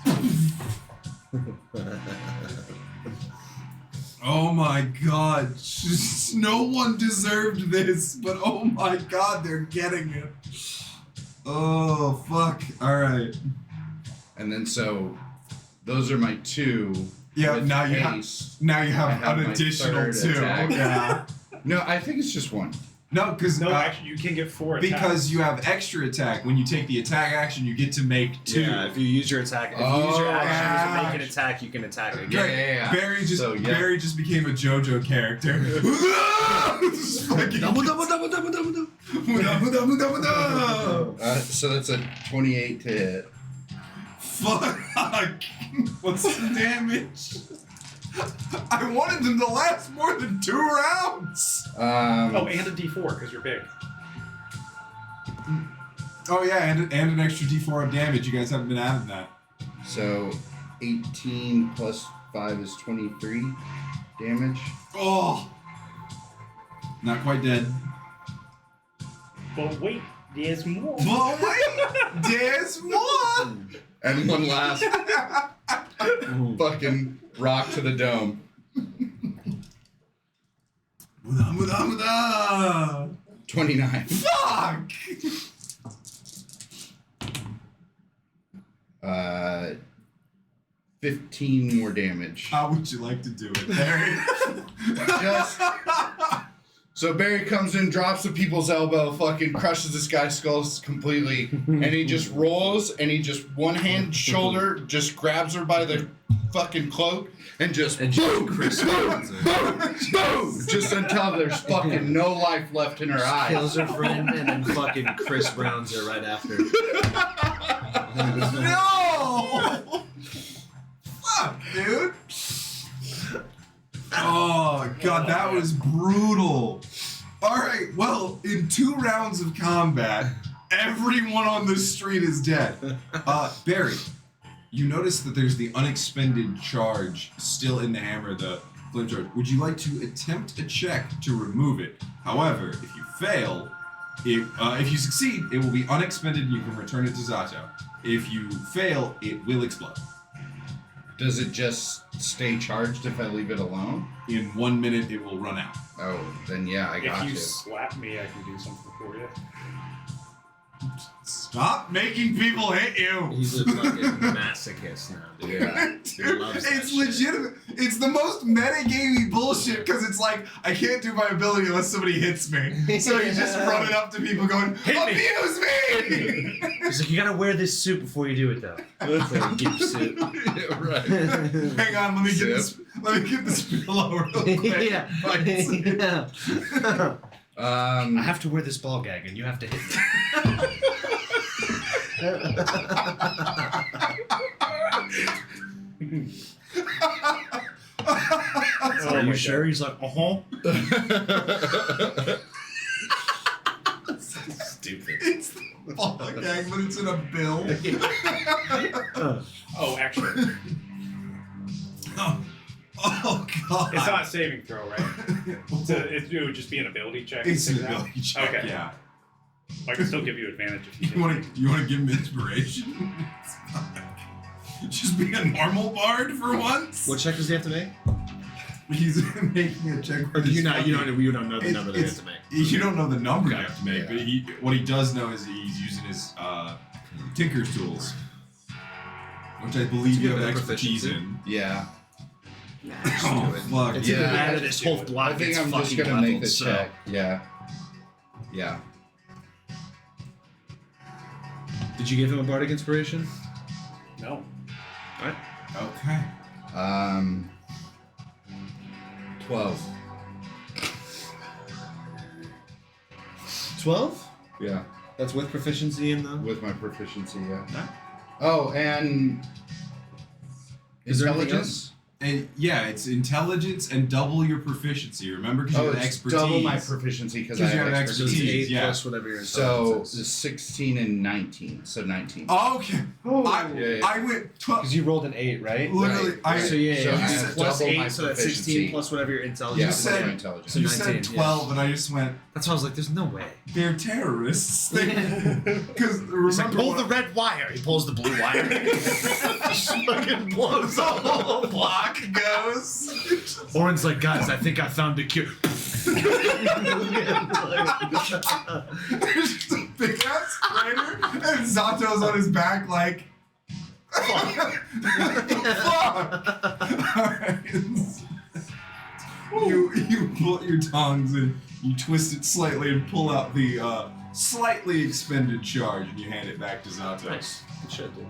Oh my god. Just, no one deserved this, but oh my god, they're getting it. Oh, fuck. Alright. And then so those are my 2. Yeah, with now you haste. have I have an my additional third 2. attack. Yeah. No, I think it's just 1. No, because No, actually, you can get 4 attacks. because you have extra attack. When you take the attack action, you get to make 2. Yeah, if you use your attack, if you use your action to make an attack, you can attack again. Yeah. Barry just So, yeah. Barry just became a JoJo character. Just fucking- Double, double, double, double, double, double. Double, double, double, double. So that's a 28 to hit. Fuck. What's the damage? I wanted them to last more than 2 rounds. Oh, and a D4 because you're big. Oh yeah, and an extra D4 of damage. You guys haven't been adding that. So 18 plus 5 is 23 damage. Oh. Not quite dead. But wait, there's more. But wait, there's one. And one last fucking rock to the dome. Muda, muda, muda. 29. Fuck. 15 more damage. How would you like to do it, Barry? Just so Barry comes in, drops the people's elbow, fucking crushes this guy's skull completely, and he just rolls and he just one hand shoulder just grabs her by the fucking cloak and just boom, Chris boom, boom, just until there's fucking no life left in her eyes. Kills her friend and then fucking Chris Browns her right after. No! Fuck, dude. Oh, God, that was brutal. Alright, well, in 2 rounds of combat, everyone on the street is dead. Barry, you notice that there's the unexpended charge still in the hammer, the flame charge. Would you like to attempt a check to remove it? However, if you fail, if you succeed, it will be unexpended and you can return it to Zato. If you fail, it will explode. Does it just stay charged if I leave it alone? In 1 minute, it will run out. Oh, then yeah, I got If you you. slap me, I can do something for you. Stop making people hit you! He's a fucking masochist now, dude. Yeah. Dude, loves that it's shit. legitimate. It's the most metagamey bullshit because it's like, I can't do my ability unless somebody hits me. So you just run it up to people going, abuse me! He's like, you gotta wear this suit before you do it, though. So he gives suit. Yeah, right. Hang on, let me get this pillow real quick. Yeah. Yeah. I Um, have to wear this ball gag, and you have to hit me. Oh Are my you sure? God. He's like, Stupid. It's the ball gag, but it's in a bill. Oh, actually, Oh, God. it's not a saving throw, right? It would just be an ability check. It's to an take it out? ability check, Okay. yeah. I can still give you advantage if you You want to give him inspiration? just be a normal bard for once. What check does he have to make? He's making a check. Or do you not? You fucking- don't know the number they have to make. You don't know the number you Okay. have to make, Yeah. but what he does know is he's using his Tinker's tools, which I believe you have bit of expertise proficiency. in. Yeah. Oh fuck! It's Yeah, either that or I- this whole block I think gets I'm just fucking gonna make leveled, the so- check. Yeah. Yeah. Did you give him a bardic inspiration? No. Okay. 12. 12? Yeah. That's with proficiency in the. With my proficiency, yeah. Alright. Oh, and Is there anything intelligence? And yeah, it's intelligence and double your proficiency. Remember, because you Oh, have it's expertise. double my proficiency because I 'Cause you have have expertise. So it's expertise. 8 yeah. plus whatever your So intelligence the is. 16 and 19. So 19. Okay. I, Yeah, yeah. I went 12. Because you rolled an 8, right? Literally, Right, I. right. So yeah, So I yeah. have Plus double 8, my so that's proficiency. 16 plus whatever your intelligence Yeah, is. said- my intelligence. So you 19, said yeah. 12, and I just went. That's why I was like, there's no way. They're terrorists. Because He's like, remember, pull when the red wire. He pulls the blue wire. Just fucking blows the the whole whole block. block goes. Orin's like, guys, I think I found a cure. There's just a big ass spider, and Zato's on his back, like. Fuck! Alright. You pull your tongs and you twist it slightly and pull out the slightly expended charge, and you hand it back to Zato. Nice. Good shit, dude.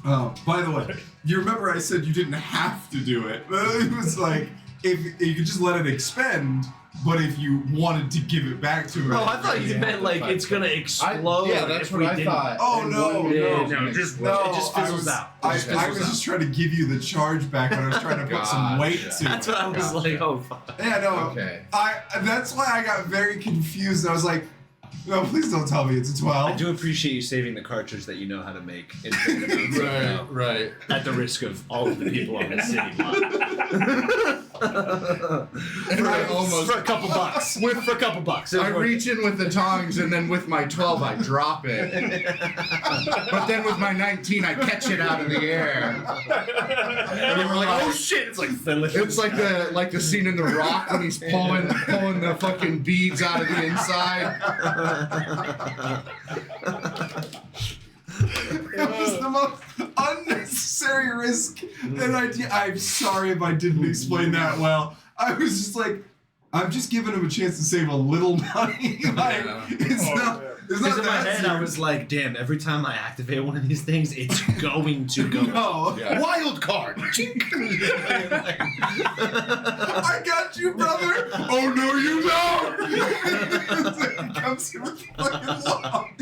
By the way, you remember I said you didn't have to do it. It was like, if you could just let it expend, but if you wanted to give it back to her. Oh, I thought you meant like it's gonna explode. Yeah, that's if what we I didn't. thought. Oh, And no, one- Yeah, no. no, It just No, it just fizzles out. It I just was fizzles out. just trying to give you the charge back, but I was trying to put some weight Gotcha. to That's it. what I was Gotcha. like. Oh fuck. Yeah, no. Okay. That's why I got very confused. I was like, no, please don't tell me it's a 12. I do appreciate you saving the cartridge that you know how to make infinite amounts of now, Right. at the risk of all of the people on the city block. And I almost. For a couple bucks. For a couple bucks. It was I worth reach in with the tongs, and then with my 12, I drop it. But then with my 19, I catch it out of the air. And then we're like, oh shit! It's like It's like the scene in The Rock when he's pulling the fucking beads out of the inside. It was the most unnecessary risk. And I'm sorry if I didn't explain that well. I was just like, I'm just giving him a chance to save a little money. Like, it's not. It's Because not in my that head, I serious. was like, damn, every time I activate one of these things, it's going to go. No. Yeah. Wild card! I got you, brother. Oh no, you don't. It comes in with fucking long.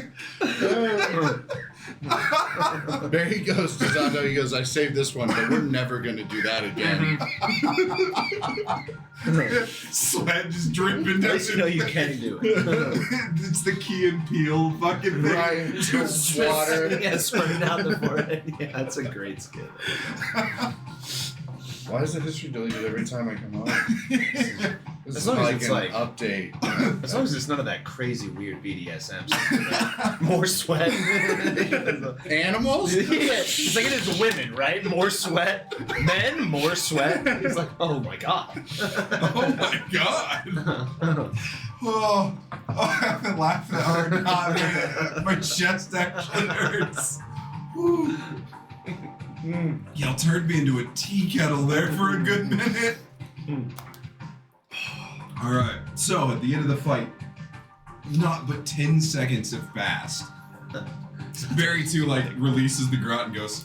There he goes to Zato. He goes, I saved this one, but we're never going to do that again. Sweat just dripping down. At least you know you can do it. It's the Key and Peele fucking thing. Right. Just water. Yeah, spreading out the forehead. Yeah, that's a great skill. Why is the history deleted every time I come on? This As is long as like it's an like- update. As long as it's none of that crazy weird BDSM stuff. More sweat. Animals? Yeah, it's like it is women, right? More sweat. Men, more sweat. It's like, oh my god. Oh my god. Oh, I haven't laughed that hard. God, my chest actually hurts. Whew. Y'all turned me into a tea kettle there for a good minute. Alright, so at the end of the fight, not but 10 seconds have passed. Barry 2 releases the grunt and goes,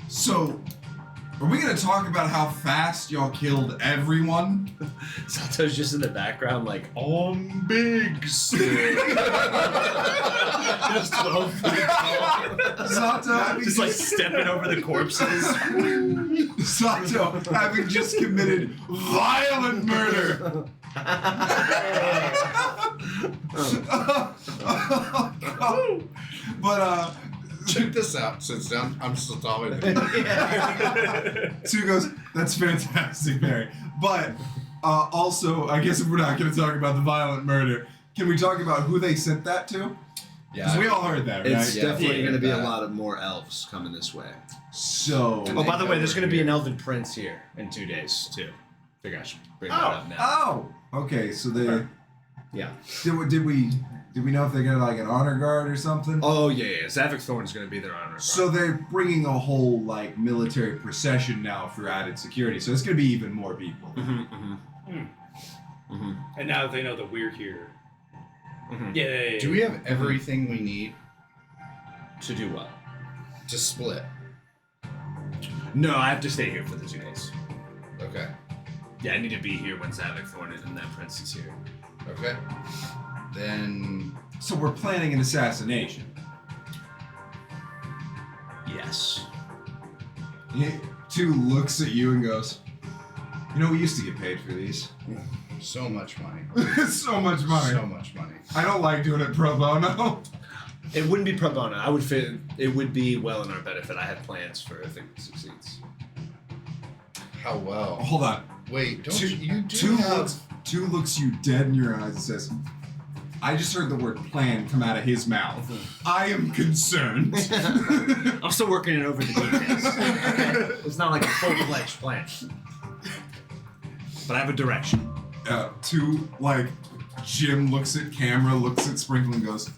so, are we gonna talk about how fast y'all killed everyone? Sato's just in the background, like, on big stick. Just 12 feet tall. Sato having Just like stepping over the corpses. Sato having just committed violent murder. But Check this out. Sits down. I'm still talking. Sue goes, that's fantastic, Barry. But also, I guess if we're not going to talk about the violent murder, can we talk about who they sent that to? Because we all heard that, right? It's Yeah, definitely yeah, going to be a that. lot of more elves coming this way. So. Oh, by the way, there's going to be an elven prince here in 2 days too. Figure I should bring that up now. Oh, okay. So they Yeah. did we know if they got like an honor guard or something? Oh yeah. Zavik Thorn's going to be their honor. So they're bringing a whole like military procession now for added security. So it's gonna be even more people. And now that they know that we're here. Mhm. Yay. Do we have everything we need To do what? to split? No, I have to stay here for the 2 days. Okay. Yeah, I need to be here when Zavik Thorn and that prince is here. Okay. Then So we're planning an assassination. Yes. He, Two looks at you and goes, "You know, we used to get paid for these. so much money. So much money. So much money. I don't like doing it pro bono." It wouldn't be pro bono. I would fit. It would be well in our benefit. I had plans for if it succeeds. How well? Hold on. Wait, don't Two, you do two have... looks you dead in your eyes and says, "I just heard the word plan come out of his mouth. I am concerned." I'm still working it over the details. It's not like a full-fledged plan, but I have a direction. Two, like, Jim looks at camera, looks at Sprinkle and goes,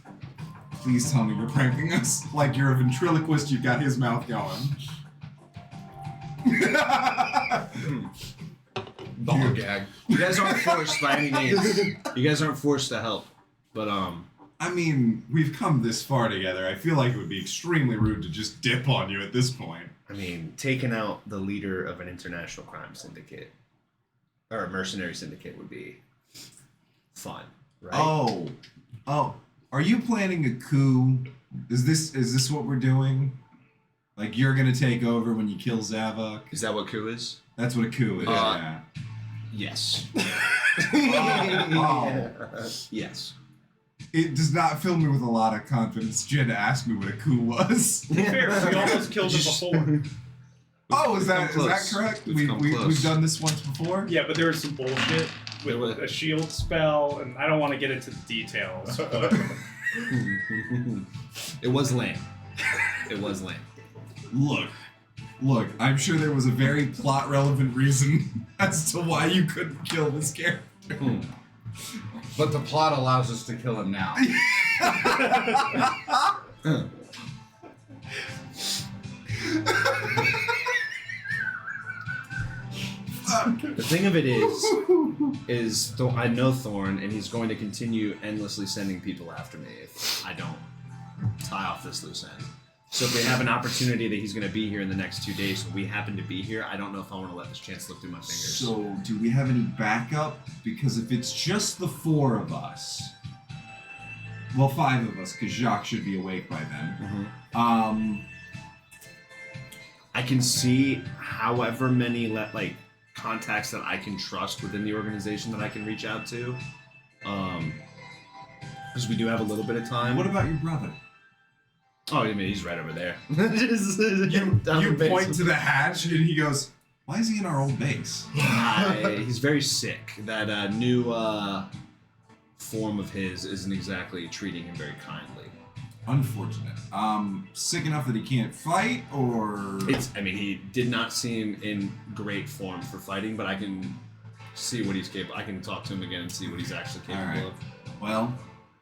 "Please tell me you're pranking us. Like you're a ventriloquist, you've got his mouth going." Ball gag. You guys aren't forced by any means. You guys aren't forced to help, but I mean, we've come this far together. I feel like it would be extremely rude to just dip on you at this point. I mean, taking out the leader of an international crime syndicate or a mercenary syndicate would be fun, right? Oh, are you planning a coup? Is this what we're doing? Like you're gonna take over when you kill Zavok? Is that what coup is? That's what a coup is. Yeah. Yes. Oh. Yes. It does not fill me with a lot of confidence. Jen asked me what a coup was. To be fair, we almost killed him before. Oh, is that close. correct? We've come close. We've done this once before. Yeah, but there was some bullshit There was- with a shield spell, and I don't want to get into the details. But It was lame. It was lame. Look, I'm sure there was a very plot relevant reason as to why you couldn't kill this character. But the plot allows us to kill him now. The thing of it is I know Thorn, and he's going to continue endlessly sending people after me if I don't tie off this loose end. So if we have an opportunity that he's going to be here in the next 2 days, and we happen to be here, I don't know if I want to let this chance slip through my fingers. So, do we have any backup? Because if it's just the four of us, well, five of us, because Jacques should be awake by then. I can see however many contacts that I can trust within the organization that I can reach out to, because we do have a little bit of time. What about your brother? Oh, I mean, he's right over there. You point to the hatch, and he goes, "Why is he in our old base?" He's very sick. That new form of his isn't exactly treating him very kindly. Unfortunate. Sick enough that he can't fight, or He did not seem in great form for fighting, but I can see what he's capable. I can talk to him again and see what he's actually capable All right. of. Well,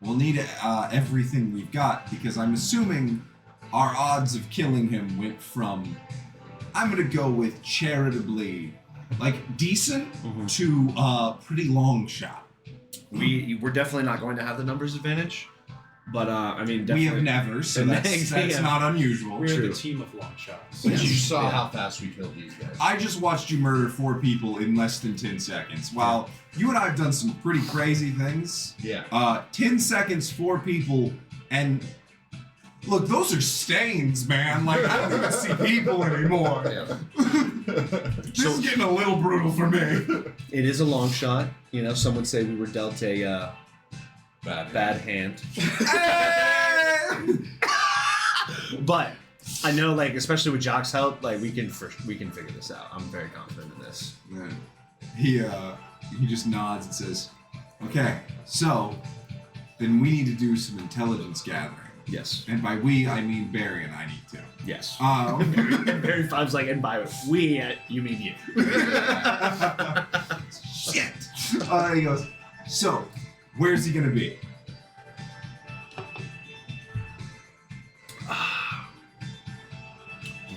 we'll need everything we've got, because I'm assuming our odds of killing him went from, I'm gonna go with charitably, like decent, to pretty long shot. We're definitely not going to have the numbers advantage, but definitely. We have never, so that's Yeah. not unusual. we're True. the team of long shots. But you Yes. saw Yeah. how fast we killed these guys. I just watched you murder 4 people in less than 10 seconds. While you and I have done some pretty crazy things, Yeah. 10 seconds, 4 people, and look, those are stains, man. Like, I don't even see people anymore. This is getting a little brutal for me. It is a long shot. Some would say we were dealt a bad hand. But I know, especially with Jock's help, we can figure this out. I'm very confident in this. Yeah. He just nods and says, "Okay, so then we need to do some intelligence gathering." Yes. And by we, I mean Barry and I need to. Yes. Barry Five's like, and by we, you mean you. Shit! He goes, so, where's he gonna be?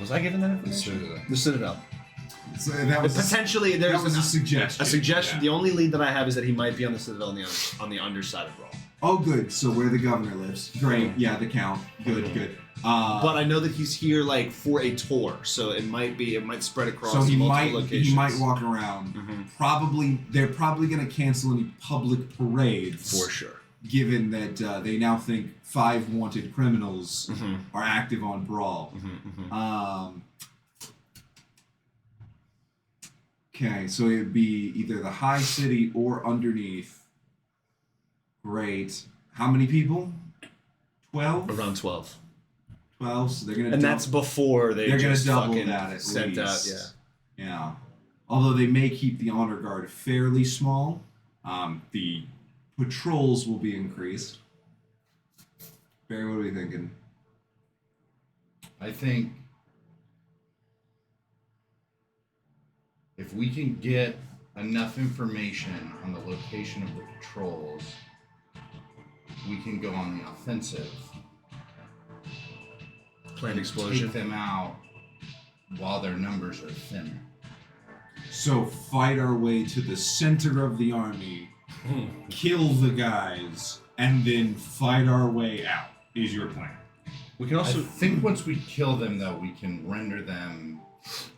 Was I given that The information? Citadel. The Citadel. So that was Potentially, that there's was a suggestion. a suggestion. Yeah. The only lead that I have is that he might be on the Citadel on the underside of Brawl. Oh, good. So where the governor lives. Great. Yeah, the count. Good, good. But I know that he's here like for a tour, so it might spread across so he multiple locations. he might walk around. Mhm. They're probably going to cancel any public parades For sure. given that they now think 5 wanted criminals Mhm. are active on Brawl. Mhm. Okay, so it would be either the high city or underneath. Great. How many people? 12? Around 12. 12, so they're gonna And that's before they're gonna just double fucking that at sent out. least. Yeah. Yeah. Although they may keep the honor guard fairly small, the patrols will be increased. Barry, what are we thinking? I think if we can get enough information on the location of the patrols, we can go on the offensive. Planned and explosion. Take them out while their numbers are thinner. So fight our way to the center of the army, kill the guys, and then fight our way out, is your plan. We can also I think once we kill them, though, we can render them.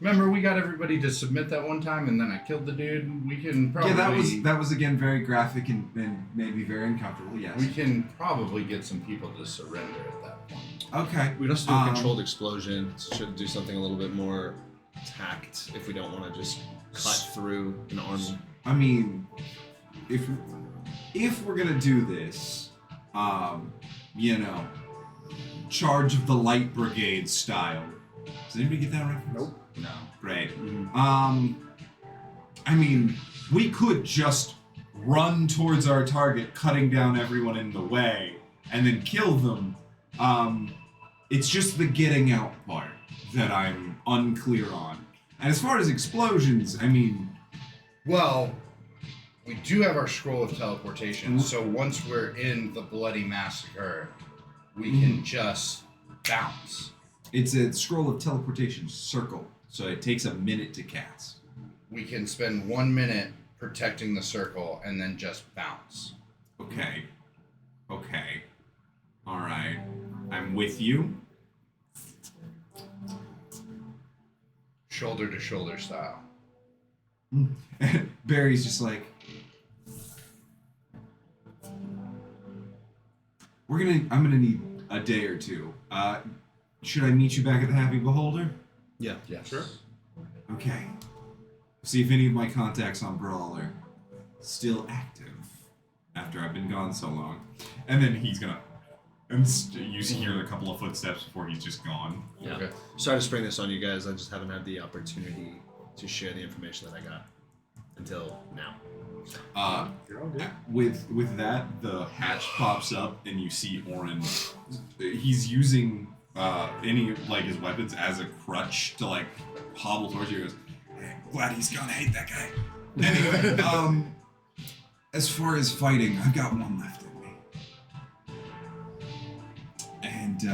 Remember, we got everybody to submit that one time, and then I killed the dude. We can probably. Yeah, that was again very graphic and maybe very uncomfortable, yes. We can probably get some people to surrender at that point. Okay. we can also do a controlled explosion. Should do something a little bit more tact if we don't want to just cut through an army. I mean, if we're gonna do this, charge of the light brigade style. Does anybody get that reference? Nope. No. Great. Mhm. I mean, we could just run towards our target, cutting down everyone in the way, and then kill them. It's just the getting out part that I'm unclear on. And as far as explosions, I mean, Well, we do have our scroll of teleportation, so once we're in the bloody massacre, we can just bounce. it's a scroll of teleportation circle, so it takes a minute to cast. We can spend 1 minute protecting the circle and then just bounce. Okay. Okay. Alright. I'm with you. Shoulder to shoulder style. Barry's just like, I'm gonna need a day or two. Should I meet you back at the Happy Beholder? Yeah. Yes. Sure. Okay. See if any of my contacts on Brawl are still active after I've been gone so long. And then he's gonna. And you hear a couple of footsteps before he's just gone. Yeah. Okay. Sorry to spring this on you guys. I just haven't had the opportunity to share the information that I got until now. You're all good. With that, the hatch pops up and you see Orin. He's using any like his weapons as a crutch to like hobble towards you. He goes, hey, glad he's gone. I hate that guy. Anyway, as far as fighting, I've got one left in me. And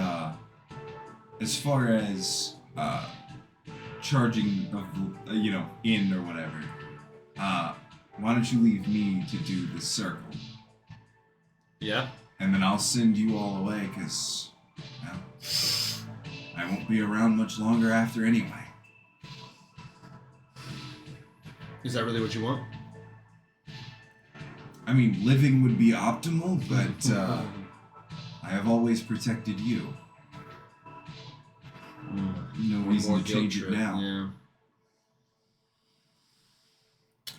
as far as charging of in or whatever, why don't you leave me to do the circle? Yeah. And then I'll send you all away, because, well, I won't be around much longer after anyway. Is that really what you want? I mean, living would be optimal, but I have always protected you. No One reason more to guilt change trip, it now. Yeah.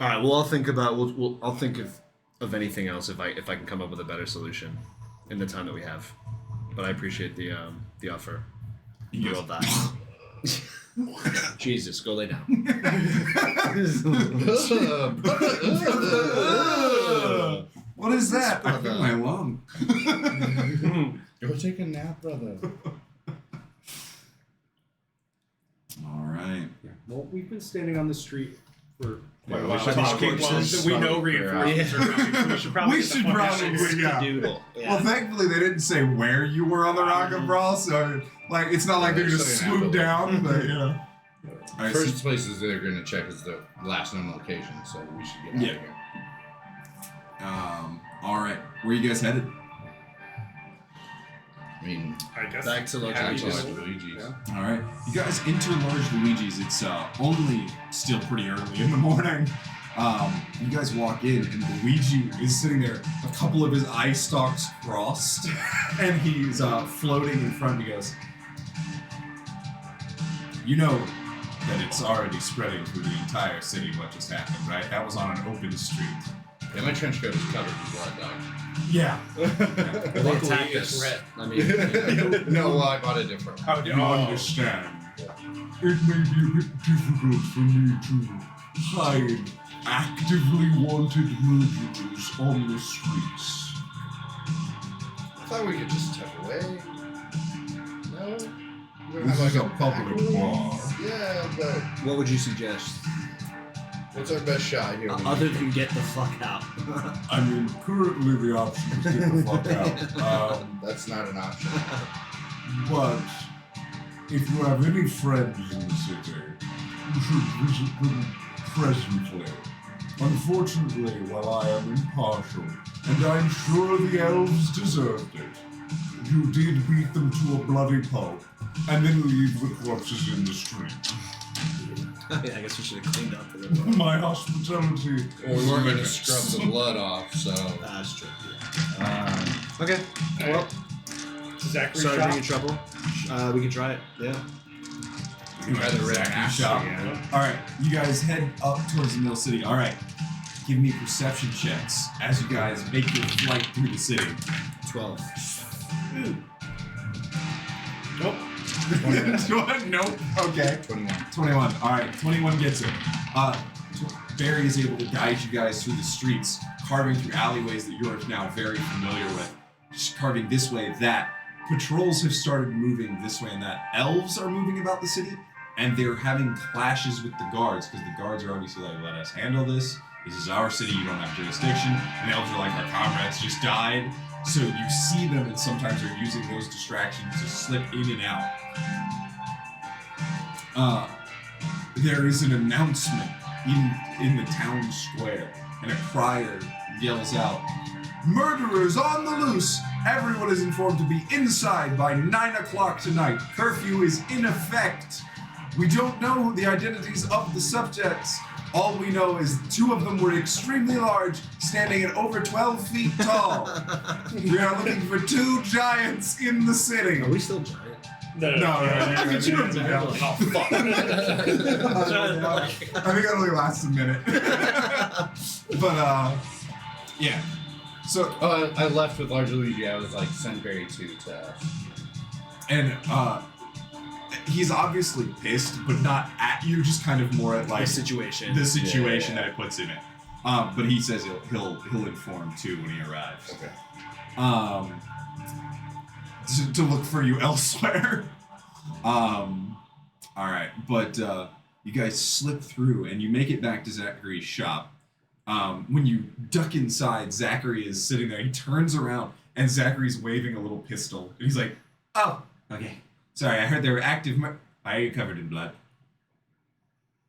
All right. Well, I'll think about. I'll think of anything else if I can come up with a better solution in the time that we have. But I appreciate the offer. He Roll goes, that. Jesus, go lay down. What is that? I feel my lung. Go take a nap, brother. All right. Well, we've been standing on the street for quite a we while. should Talking probably- while we know reinforcements are coming, so we should probably We get the should fuck out of probably- here. Yeah. Doodle. Yeah. Well, thankfully they didn't say where you were on the Rock of Brawl, so like it's not like they're just So you're swoop not down, but you know. All right, First places they're going to check is the last known location, so we should get out Yeah. of here. All right, where you guys headed? I mean, I guess. Back to Large Happy Luigi's. to- Luigi's. All right, you guys enter Large Luigi's. It's only still pretty early in the morning. You guys walk in, and Luigi is sitting there, a couple of his eye stalks crossed, and he's floating in front. He goes, "You know that it's already spreading through the entire city what just happened, right? That was on an open street." Yeah, my trench coat is covered in blood, dog. Yeah. They Luckily, attacked it's us. red. I mean, No, well, I bought a different one. How do You understand. It may be a bit difficult for me to hide actively wanted murderers on the streets. I thought we could just step away. No? We don't This have is like a public back room? bar. Yeah, but what would you suggest? what's our best shot here? Other than get the fuck out. I mean, currently the option is get the fuck out. That's not an option. But if you have any friends in the city, you should visit them presently. Unfortunately, while I am impartial, and I'm sure the elves deserved it, you did beat them to a bloody pulp, and then leave the corpses in the street. I guess we should have cleaned up a little bit. My hospitality. Well, we weren't going to scrub the blood off, so. That's true. Okay. Well, Zachary sorry shop. for your trouble. We can try it. Yeah. Try the red Exactly. Shop. yeah. All right, you guys head up towards the Mill City. All right, give me perception checks as you guys make your flight through the city. 12. Nope. 21? Nope. Okay. 21. 21. All right, 21 gets it. Barry is able to guide you guys through the streets, carving through alleyways that you're now very familiar with. Just carving this way, that. Patrols have started moving this way and that. Elves are moving about the city, and they're having clashes with the guards, because the guards are obviously like, let us handle this. This is our city, you don't have jurisdiction. And the elves are like, our comrades just died. So you see them, and sometimes they're using those distractions to slip in and out. There is an announcement in the town square, and a crier yells out, "Murderers on the loose! Everyone is informed to be inside by 9 o'clock tonight. Curfew is in effect. We don't know the identities of the subjects. All we know is 2 of them were extremely large, standing at over 12 feet tall. We are looking for 2 giants in the city." Are we still giant? No, you don't know. Oh, fuck. I think that only lasts a minute. But, yeah. So, Oh, I left with Large Luigi. I was like, send Barry to us. and, he's obviously pissed, but not at you, just kind of more at, like, The situation. the situation Yeah. that it puts him in. But he says he'll inform, too, when he arrives. Okay. To look for you elsewhere. Alright, but you guys slip through and you make it back to Zachary's shop. When you duck inside, Zachary is sitting there. He turns around and Zachary's waving a little pistol. And he's like, "Oh, okay. Sorry, I heard they were active. Why are you covered in blood?"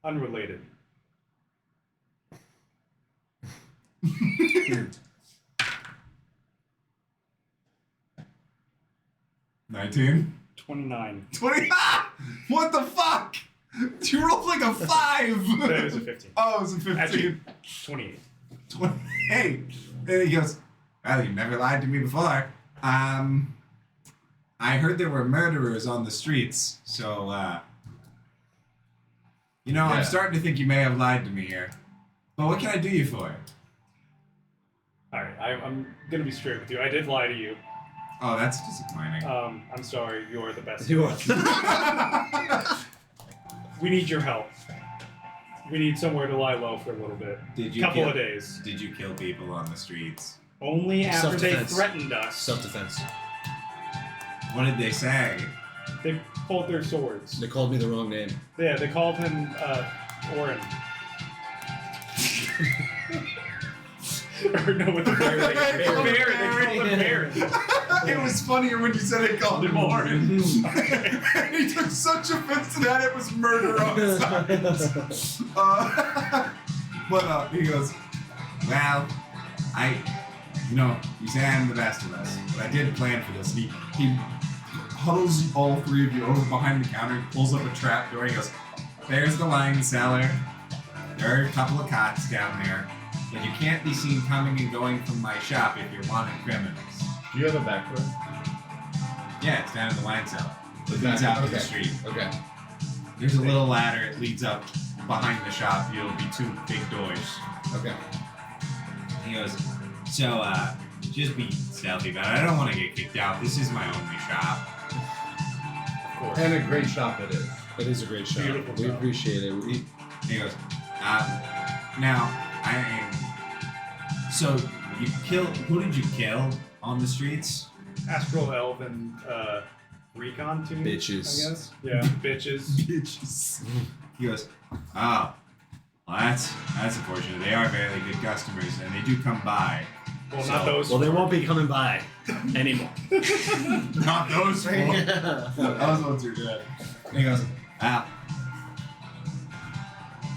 Unrelated. 19? 29. 20? What the fuck? You rolled like a 5! That was a 15. Oh, it was a 15. Actually, 28. 28. And he goes, "Well, you never lied to me before. I heard there were murderers on the streets, so, I'm Yeah. starting to think you may have lied to me here. But what can I do you for?" Alright, I'm gonna be straight with you. I did lie to you. Oh, that's disappointing. I'm sorry, you're the best. You are. We need your help. We need somewhere to lie low for a little bit. Couple of days. Did you kill people on the streets? Only after they Self-defense. threatened us. Self-defense. What did they say? They pulled their swords. They called me the wrong name. Yeah, they called him Orin. Or no, with the bear. They called him Baron. It was funnier when you said it called him Orange. And he took such offense to that, it was murder on sides. But he goes, well, you say I'm the best of us, but I did plan for this. And he huddles all three of you over behind the counter, pulls up a trap door, he goes, there's the wine cellar. There are a couple of cots down there, but you can't be seen coming and going from my shop if you're wanted criminals. Do you have a back door? Yeah, it's down in the wine cellar. It leads out to the Okay. street. Okay. There's a little ladder. It leads up behind the shop. It'll be two big doors. Okay. He goes, so, just be stealthy about it. I don't want to get kicked out. This is my only shop. Of course. And a great shop it is. It is a great shot. Beautiful We shot. appreciate it. He goes, now, so, who did you kill on the streets? Astral Elf and Recon team. Bitches. I guess. Yeah, bitches. Bitches. He goes, oh, well, that's unfortunate. They are very good customers, and they do come by. Well, So- not those. Well, they four. won't be coming by anymore. Not those four. Those ones are good. And he goes,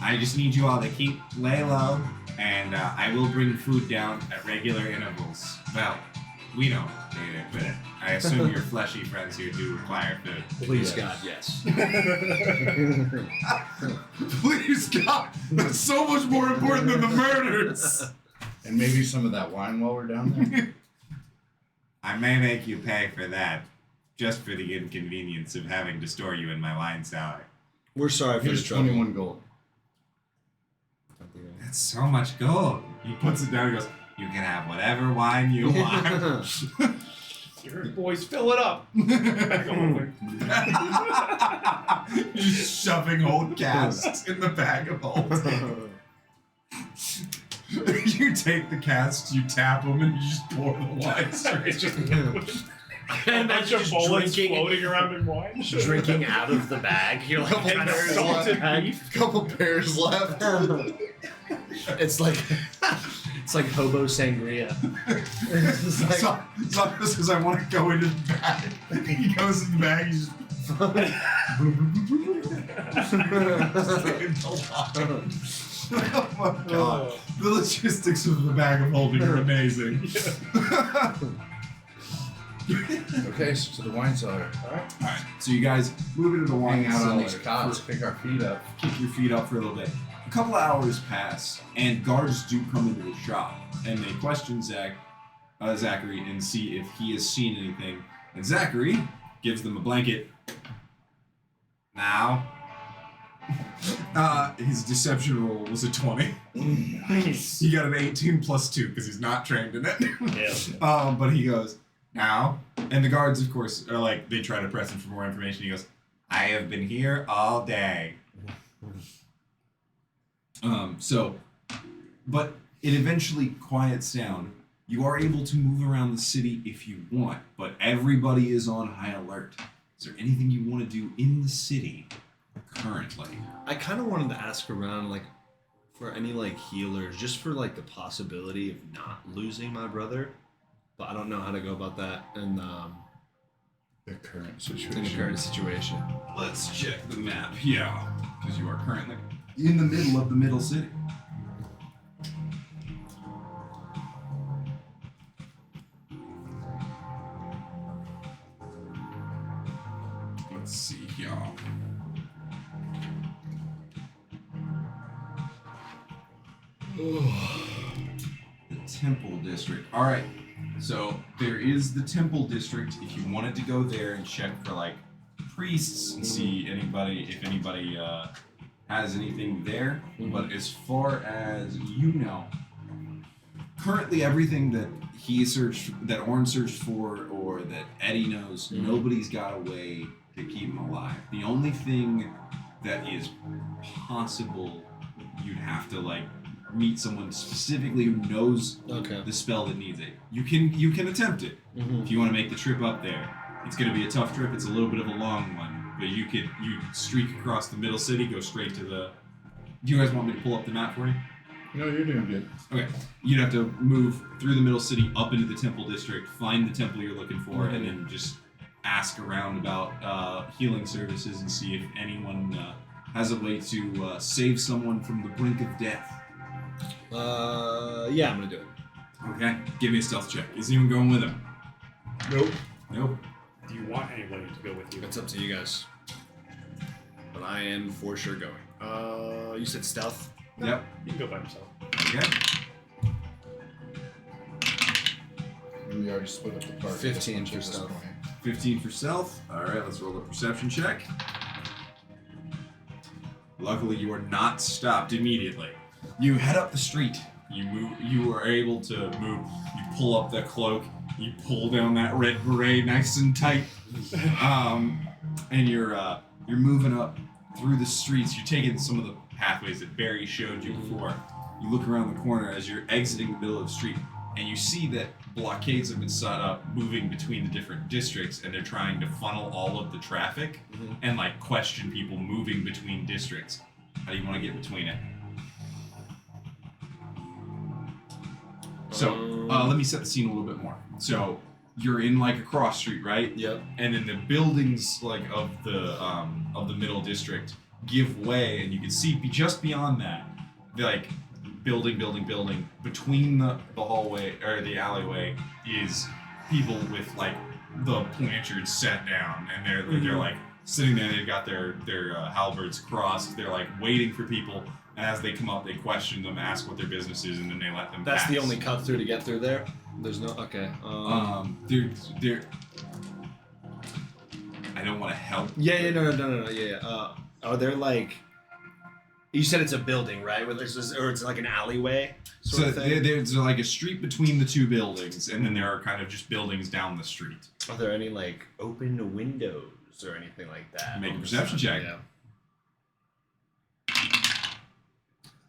I just need you all to lay low, and I will bring food down at regular intervals. Well, we don't need it, but I assume your fleshy friends here do require food. Please, God, yes. Please, God, that's so much more important than the murders. And maybe some of that wine while we're down there. I may make you pay for that, just for the inconvenience of having to store you in my wine cellar. We're sorry for the Here's trouble. 21 gold. That's so much gold. He puts it down and goes, you can have whatever wine you want. You heard, boys, fill it up. Back over. Just shoving old casks in the bag of holes. You take the casks, you tap them, and you just pour the wine straight. It's just liquid. A bunch of just bullets drinking- floating around in wine. Drinking out of the bag. You're like, And trying to salted bag. beef. Couple pairs left. It's like hobo sangria. It's like, It's not just because I want to go into the bag. He goes in the bag, he just. Oh my god. The logistics of the bag of holding are amazing. Okay, so to the wine cellar. Alright, so you guys move into the wine Hang out on cellar. these cots, pick our feet up. Kick your feet up for a little bit. A couple of hours pass, and guards do come into the shop, and they question Zachary and see if he has seen anything. And Zachary gives them a blanket. Now, his deception roll was a 20. Nice. He got an 18 plus 2 because he's not trained in it. Yeah. But he goes, now, and the guards, of course, are like, they try to press him for more information. He goes, I have been here all day. But it eventually quiets down. You are able to move around the city if you want, but everybody is on high alert. Is there anything you want to do in the city currently? I kind of wanted to ask around, like, for any, like, healers, just for, like, the possibility of not losing my brother. But I don't know how to go about that in The current the situation. current situation. Let's check the map. Yeah, because you are currently in the middle of the middle city. Let's see here. The Temple District. All right. So there is the Temple District. If you wanted to go there and check for like priests and see if anybody has anything there. But as far as you know, currently everything that he searched, that Orn searched for, or that Eddie knows, nobody's got a way to keep him alive. The only thing that is possible, you'd have to like meet someone specifically who knows Okay. the spell that needs it. You can attempt it if you want to make the trip up there. It's going to be a tough trip. It's a little bit of a long one, but you streak across the middle city, go straight to the. Do you guys want me to pull up the map for you? No, you're doing good. Okay. You'd have to move through the middle city up into the temple district, find the temple you're looking for, and then just ask around about healing services and see if anyone has a way to save someone from the brink of death. Yeah, I'm gonna do it. Okay. Give me a stealth check. Is anyone going with him? Nope. Nope. Do you want anybody to go with you? It's up to you guys. But I am for sure going. You said stealth? Yep. You can go by yourself. Okay. And we already split up the party. 15 at for this stealth. point. 15 for stealth. All right, let's roll a perception check. Luckily, you are not stopped immediately. You head up the street. You move. You are able to move. You pull up the cloak. You pull down that red beret nice and tight. And you're moving up through the streets. You're taking some of the pathways that Barry showed you before. You look around the corner as you're exiting the middle of the street, and you see that blockades have been set up moving between the different districts, and they're trying to funnel all of the traffic and like question people moving between districts. How do you want to get between it? So let me set the scene a little bit more. So you're in like a cross street, right? Yep. And then the buildings like of the middle district give way, and you can see just beyond that, like building. Between the hallway or the alleyway is people with like the planchards set down, and they're like sitting there. They've got their halberds crossed. They're like waiting for people. And as they come up, they question them, ask what their business is, and then they let them That's pass. the only cut through to get through there? There's no... Okay. They're. I don't want to help. Yeah, no. Yeah. Are there like... You said it's a building, right? Or it's like an alleyway sort So of thing? there's like a street between the two buildings, and then there are kind of just buildings down the street. Are there any like open windows or anything like that? Make a perception check. Yeah.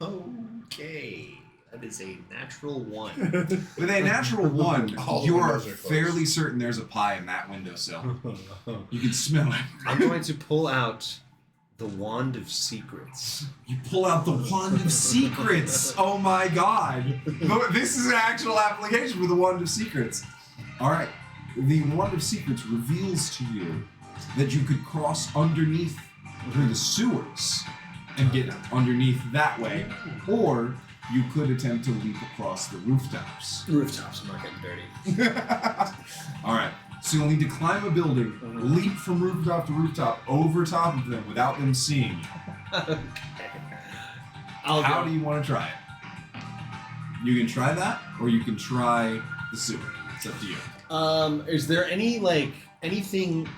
Okay. That is a natural 1. With a natural 1, All the you are windows are closed. fairly certain there's a pie in that windowsill. You can smell it. I'm going to pull out the Wand of Secrets. You pull out the Wand of Secrets. Oh my god. This is an actual application for the Wand of Secrets. Alright. The Wand of Secrets reveals to you that you could cross underneath through the sewers and get underneath that way, or you could attempt to leap across the rooftops. Rooftops, I'm not getting dirty. Alright. So you'll need to climb a building, leap from rooftop to rooftop over top of them without them seeing you. How do you want to try it? You can try that, or you can try the sewer. It's up to you. Is there anything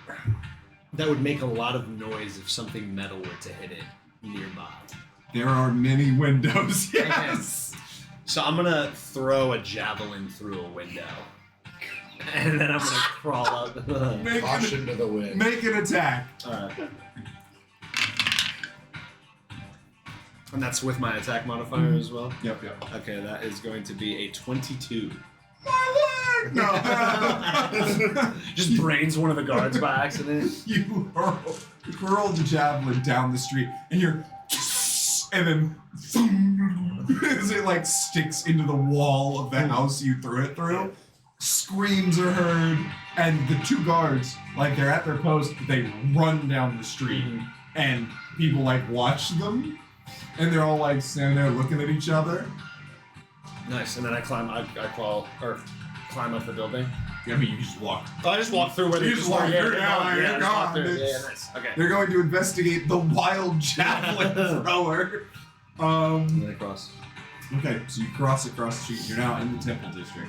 that would make a lot of noise if something metal were to hit it nearby? There are many windows, yes! So I'm gonna throw a javelin through a window. And then I'm gonna crawl up. Caution to the wind. Make an attack. Alright. And that's with my attack modifier as well? Yep. Okay, that is going to be a 22. No. Just brains one of the guards by accident. You hurl the javelin down the street, and you're... And then... as it like sticks into the wall of the house you threw it through. Screams are heard, and the two guards, like they're at their post, they run down the street, and people like watch them, and they're all like standing there looking at each other. Nice, and then I climb up the building. I mean, you just walk. Oh, I just walk through where they You just walk yeah, through, they're yeah, gone. you're I just walk gone. through. It's- Yeah, nice. Okay. They're going to investigate the wild javelin thrower. And then across. Okay, so you cross across the street. You're now in the Temple District.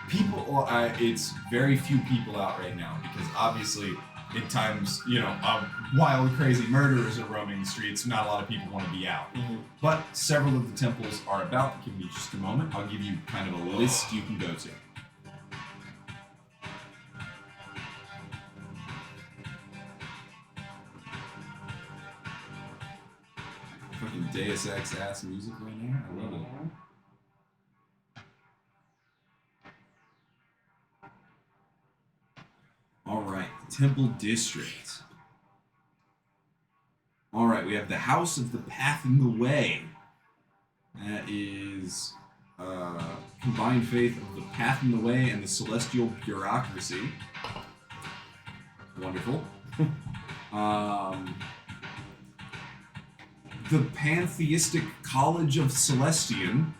People, it's very few people out right now because obviously, in times, wild, crazy murderers are roaming the streets. Not a lot of people want to be out. But several of the temples are about. Give me just a moment. I'll give you kind of a list you can go to. Fucking Deus Ex ass music right now. I love it. All right. Temple District. All right, we have the House of the Path in the Way. That is combined faith of the Path in the Way and the Celestial Bureaucracy. Wonderful. The Pantheistic College of Celestian.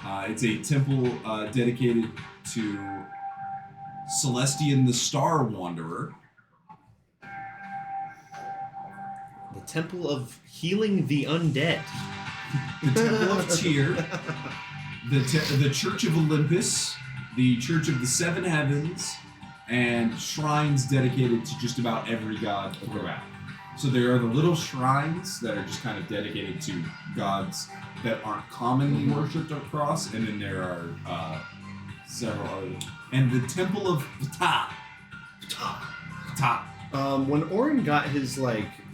It's a temple dedicated to Celestian the Star Wanderer. The Temple of Healing the Undead. The Temple of Tyr. The Church of Olympus. The Church of the Seven Heavens. And shrines dedicated to just about every god throughout. So there are the little shrines that are just kind of dedicated to gods that aren't commonly worshipped across, and then there are several other. And the Temple of Ptah. Ptah. When Orin got his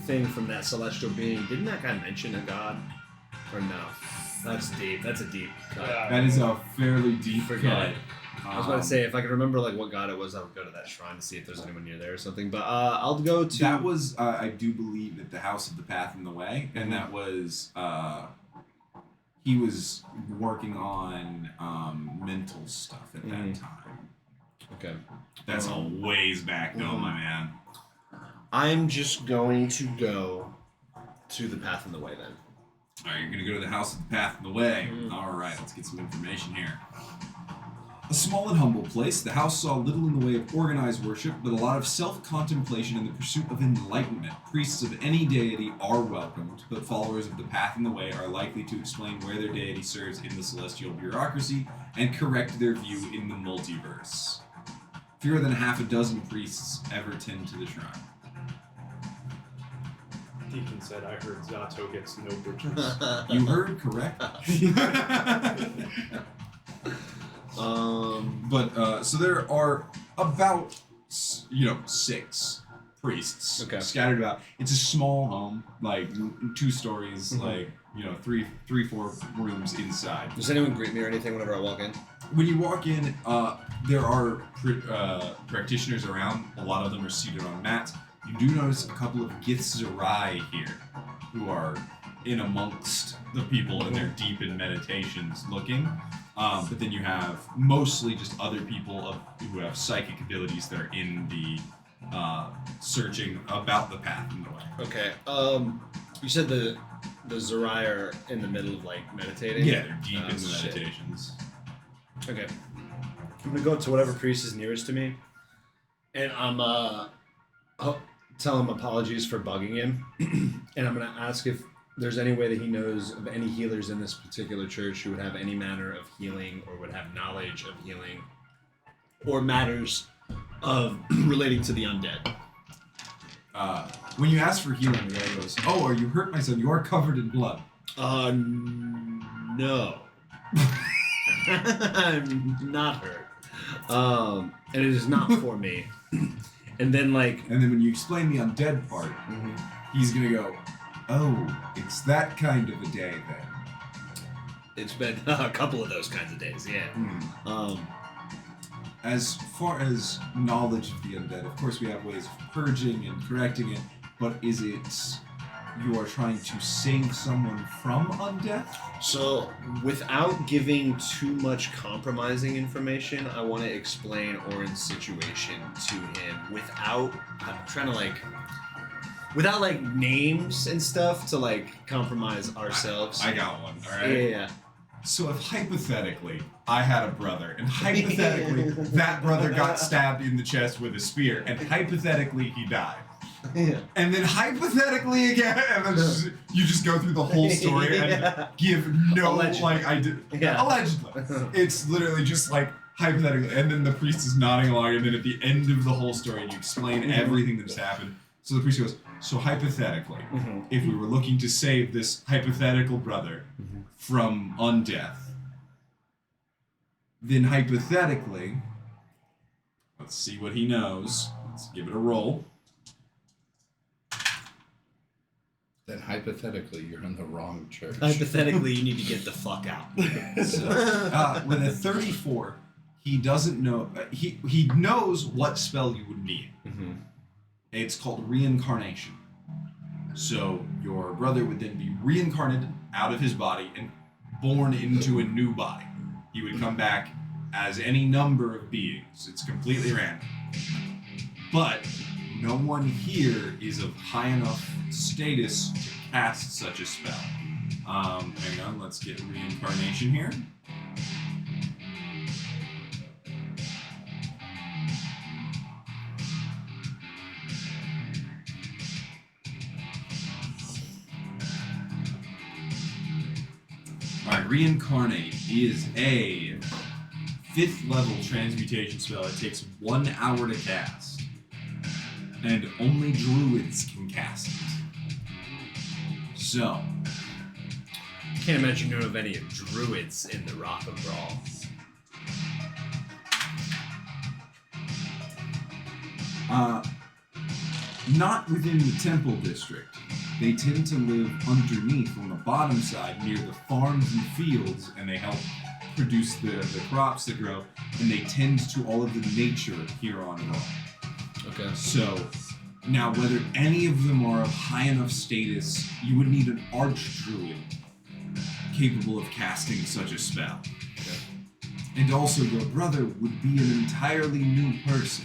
thing from that celestial being, didn't that guy mention a god? Or no? That's deep. That's a deep cut. That is a fairly deep Forget cut. it. I was about to say, if I could remember what god it was, I would go to that shrine to see if there's anyone near there or something. But I'll go to... That was, I do believe, at the House of the Path in the Way, and that was, he was working on mental stuff at that time. Okay. That's a ways back though, my man. I'm just going to go to the Path in the Way then. Alright, you're gonna go to the House of the Path in the Way. Alright, let's get some information here. A small and humble place, the house saw little in the way of organized worship, but a lot of self-contemplation in the pursuit of enlightenment. Priests of any deity are welcomed, but followers of the Path in the Way are likely to explain where their deity serves in the celestial bureaucracy and correct their view in the multiverse. Fewer than half a dozen priests ever tend to the shrine. Deacon said, I heard Zato gets no bridges. You heard correct. So there are about 6 priests scattered about. It's a small home, 2 stories, 4 rooms inside. Does anyone greet me or anything whenever I walk in? When you walk in, there are practitioners around. A lot of them are seated on mats. You do notice a couple of Githzerai here, who are in amongst the people, and they're deep in meditations looking. But then you have mostly just other people who have psychic abilities that are in the searching about the path in the way. Okay. You said the Zerai are in the middle of meditating? Yeah, they're deep in the meditations. Okay. I'm gonna go up to whatever priest is nearest to me, and I'm I'll tell him apologies for bugging him, and I'm gonna ask if there's any way that he knows of any healers in this particular church who would have any manner of healing or would have knowledge of healing or matters of relating to the undead. When you ask for healing, the guy goes, "Oh, are you hurt, my son? You are covered in blood." No. I'm not hurt. And it is not for me. And then And then when you explain the undead part, he's gonna go, "Oh, it's that kind of a day then." it's been a couple of those kinds of days, yeah. As far as knowledge of the undead, of course we have ways of purging and correcting it, but is it you are trying to save someone from undeath? So, without giving too much compromising information, I want to explain Orin's situation to him without without names and stuff to compromise ourselves. I got one, alright? Yeah. So if hypothetically I had a brother, and hypothetically that brother got stabbed in the chest with a spear, and hypothetically he died. Yeah. And then hypothetically again, and then you just go through the whole story and give no Allegedly. Allegedly. It's literally just hypothetically, and then the priest is nodding along, and then at the end of the whole story, you explain everything that's happened. So the priest goes, so hypothetically, if we were looking to save this hypothetical brother from undeath, then hypothetically, let's see what he knows. Let's give it a roll. Then hypothetically, you're in the wrong church. Hypothetically, you need to get the fuck out. So, with a 34, he doesn't know. He knows what spell you would need. Mm-hmm. It's called reincarnation. So your brother would then be reincarnated out of his body and born into a new body. He would come back as any number of beings. It's completely random. But no one here is of high enough status to cast such a spell. Hang on, let's get reincarnation here. Alright, reincarnate is a 5th level transmutation spell. It takes 1 hour to cast. And only druids can cast it. So, Can't imagine you know of any druids in the Rock of Brawl. not within the temple district. They tend to live underneath on the bottom side near the farms and fields, and they help produce the crops that grow, and they tend to all of the nature here on Earth. Okay. So, now whether any of them are of high enough status, you would need an archdruid capable of casting such a spell. Okay. And also, your brother would be an entirely new person.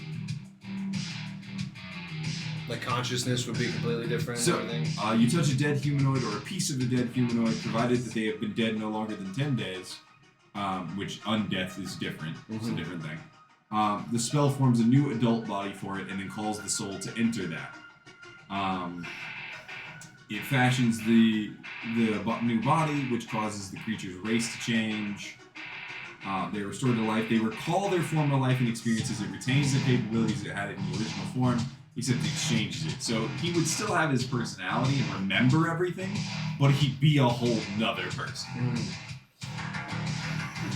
The consciousness would be completely different So, and everything? you touch a dead humanoid or a piece of a dead humanoid, provided that they have been dead no longer than 10 days, which undeath is different. It's a different thing. The spell forms a new adult body for it and then calls the soul to enter that. It fashions the new body, which causes the creature's race to change. They are restored to life. They recall their former life and experiences. It retains the capabilities it had in the original form, except it exchanges it. So he would still have his personality and remember everything, but he'd be a whole nother person.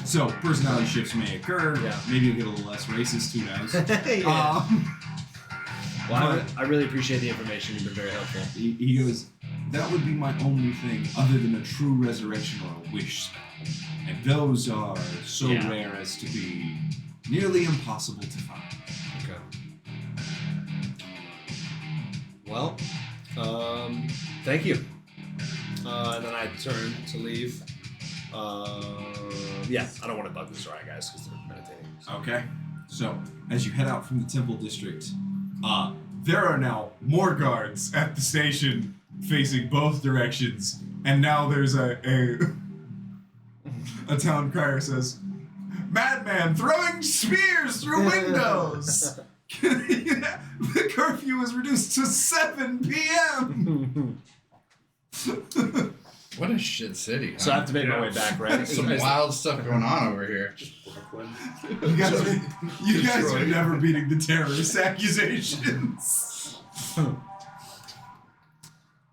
So personality shifts may occur. Yeah. Maybe you'll get a little less racist. Who knows? Yeah. Well, I really appreciate the information. You've been very helpful. He goes, that would be my only thing other than a true resurrection or a wish spell. And those are so Yeah. rare as to be nearly impossible to find. Okay. Well, thank you. And then I turn to leave. Yeah, I don't want to bug the Zorai guys because they're meditating. So. Okay. So, as you head out from the temple district, there are now more guards at the station facing both directions, and now there's a town crier says, "Madman throwing spears through windows! The curfew is reduced to 7 p.m. What a shit city. Huh? So I have to make my way back, right? Some wild stuff going on over here. Brooklyn. You guys are never beating the terrorist accusations.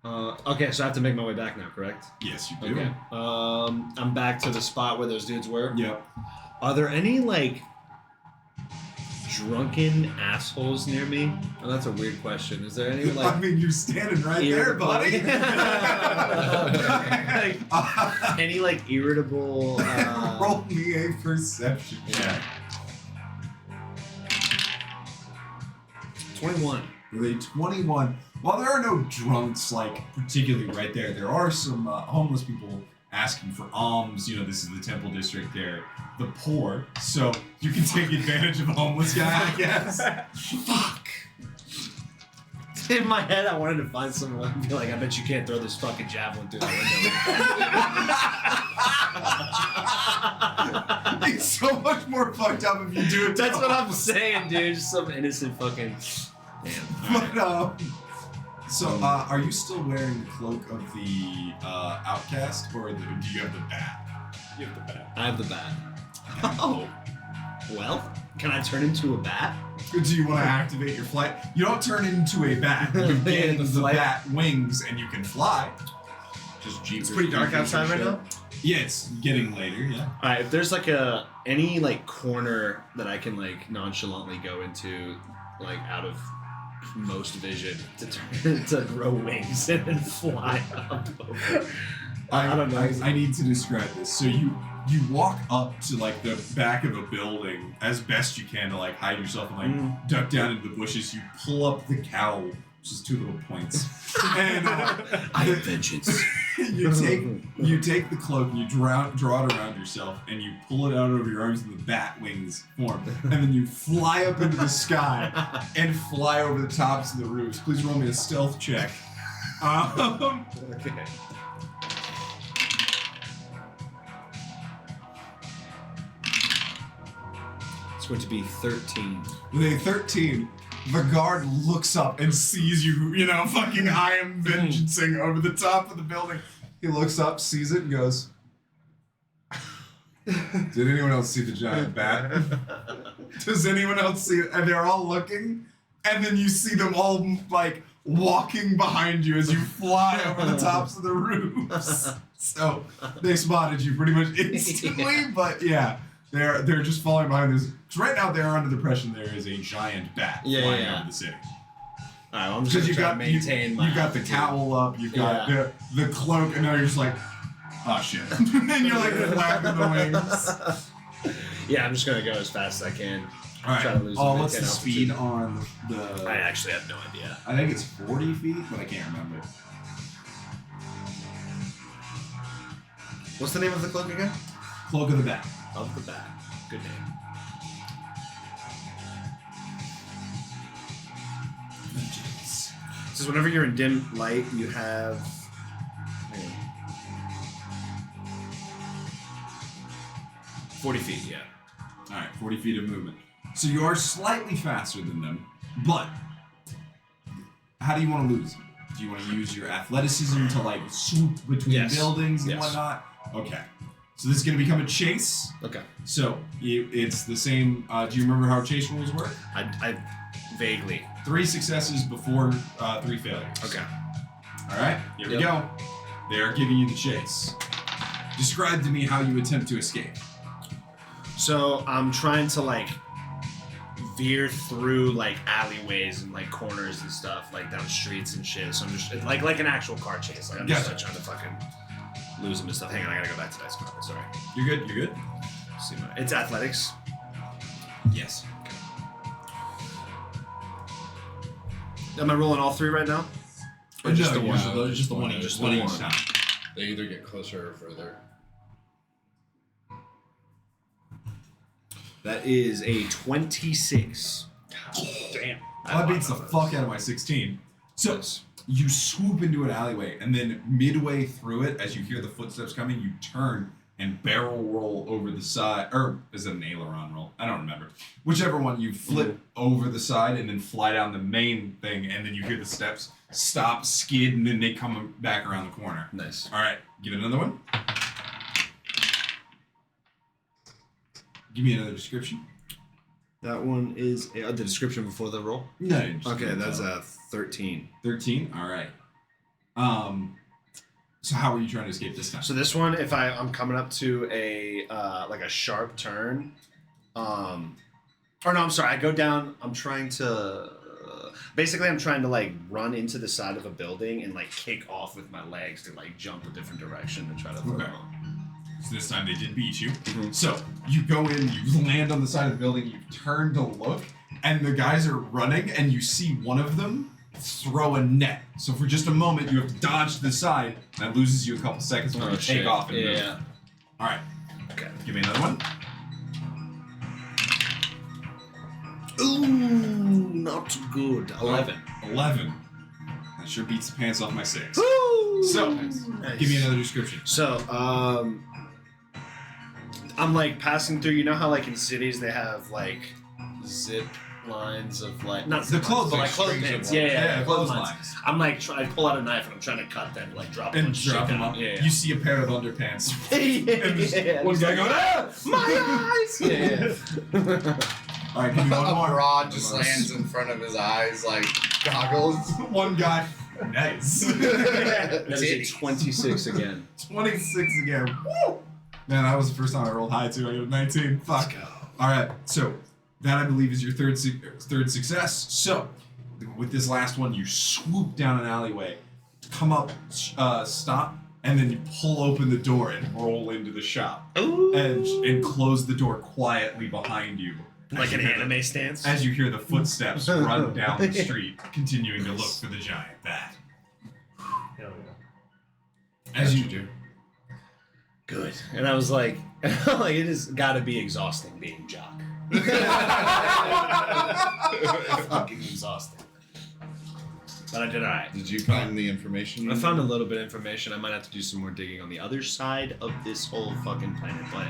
Okay, so I have to make my way back now, correct? Yes, you do. Okay. I'm back to the spot where those dudes were. Yep. Are there any, like, drunken assholes near me? Oh, that's a weird question. Is there any, I like... mean, you're standing right there, irritable- buddy. Any, like, irritable... Roll me a perception check. 21. With a 21. While there are no drunks, like, particularly right there, there are some homeless people asking for alms. You know, this is the temple district. They're the poor, so you can take advantage of a homeless guy, I guess. Fuck. In my head, I wanted to find someone and be like, I bet you can't throw this fucking javelin through the window. It's so much more fucked up if you do it. That's to what I'm homeless. saying, dude. Just some innocent fucking... Damn. But, so, are you still wearing the cloak of the outcast, or do you have the bat? You have the bat. I have the bat. Oh. Well, can I turn into a bat? Or do you want to activate your flight? You don't turn into a bat. You gain The the flight. bat wings, and you can fly. Just Jeepers. It's pretty dark Creepers outside and right shit. now. Yeah, it's getting later, yeah. Alright, if there's like any like corner that I can like nonchalantly go into, like out of most vision to turn to grow wings and then fly up over. I don't know. I need to describe this. So you walk up to like the back of a building as best you can to like hide yourself and like duck down into the bushes. You pull up the cowl, which is 2 little points, and I have vengeance. you take the cloak and you draw it around yourself and you pull it out over your arms in the bat wings form, and then you fly up into the sky and fly over the tops of the roofs. Please roll me a stealth check. Okay. It's going to be 13. With a 13, the guard looks up and sees you, fucking I am vengeancing over the top of the building. He looks up, sees it, and goes, did anyone else see the giant bat? Does anyone else see it? And they're all looking, and then you see them all, like, walking behind you as you fly over the tops of the roofs. So, they spotted you pretty much instantly, but yeah. They're just falling behind this. Because right now they're under the impression there is a giant bat flying over the city. Alright, well, I'm just going to maintain my... You got the cowl up, you've got the cloak, and now you're just like, oh shit. And you're like flapping the wings. Yeah, I'm just going to go as fast as I can. Alright, what's the speed on the... I actually have no idea. I think it's 40 feet, but I can't remember. What's the name of the cloak again? Cloak of the Bat. Of the Bat. Good name. Says whenever you're in dim light, you have... 40 feet, yeah. Alright, 40 feet of movement. So you are slightly faster than them, but how do you want to lose? Do you want to use your athleticism to like swoop between buildings and whatnot? Okay. So this is going to become a chase. Okay. So it's the same. Do you remember how chase rules work? I vaguely. 3 successes before 3 failures. Okay. All right. Here we go. They are giving you the chase. Describe to me how you attempt to escape. So I'm trying to like veer through like alleyways and like corners and stuff, like down streets and shit. So I'm just like an actual car chase. Like I'm just like, trying to fucking lose them and stuff. Hang on, I gotta go back to dice card. Sorry. You're good. You're good. See it's athletics. Yes. Okay. Am I rolling all 3 right now? Or No, just the one? Just the one. Just one each time. They either get closer or further. That is a 26. Damn. That beats the fuck out of my 16. So you swoop into an alleyway, and then midway through it, as you hear the footsteps coming, you turn and barrel roll over the side. Or is it an aileron roll? I don't remember. Whichever one, you flip over the side and then fly down the main thing, and then you hear the steps stop, skid, and then they come back around the corner. Nice. All right, give it another one. Give me another description. That one is the description before the roll. No. Okay, that's a 13. 13. All right. So how are you trying to escape this time? So this one, if I'm coming up to a like a sharp turn, or no, I'm sorry, I go down. I'm trying to basically I'm trying to like run into the side of a building and like kick off with my legs to like jump a different direction and try to throw them. So this time they did beat you. So you go in, you land on the side of the building, you turn to look, and the guys are running, and you see one of them throw a net. So for just a moment, you have to dodge to the side. That loses you a couple seconds before you take off. And move. All right. Okay. Give me another one. Ooh, not good. 11. 11. That sure beats the pants off my 6. Ooh, So, nice. Give me another description. So, I'm like passing through. You know how like in cities they have like zip lines of like not The zip lines, but like clothespins. clothespins. Yeah, clotheslines. I'm like I pull out a knife and I'm trying to cut them, like drop them And drop them down. up. Yeah, You see a pair of underpants. And this yeah. one guy going, ah! My eyes. Yeah. All right, give me one A more. rod just lands in front of his eyes like goggles. One guy. Nice. That is a 26 again. 26 again. Woo! Man, that was the first time I rolled high too. I got a 19. Fuck. Let's go. All right, so that I believe is your third success. So with this last one, you swoop down an alleyway, come up, stop, and then you pull open the door and roll into the shop, and close the door quietly behind you. Like an anime stance. As you hear the footsteps run down the street, continuing to look for the giant bat. Hell yeah. As you do. Good. And I was like, it has got to be exhausting being Jock. Fucking exhausting. But I did alright. Did you find the information? I found a little bit of information. I might have to do some more digging on the other side of this whole fucking planet, but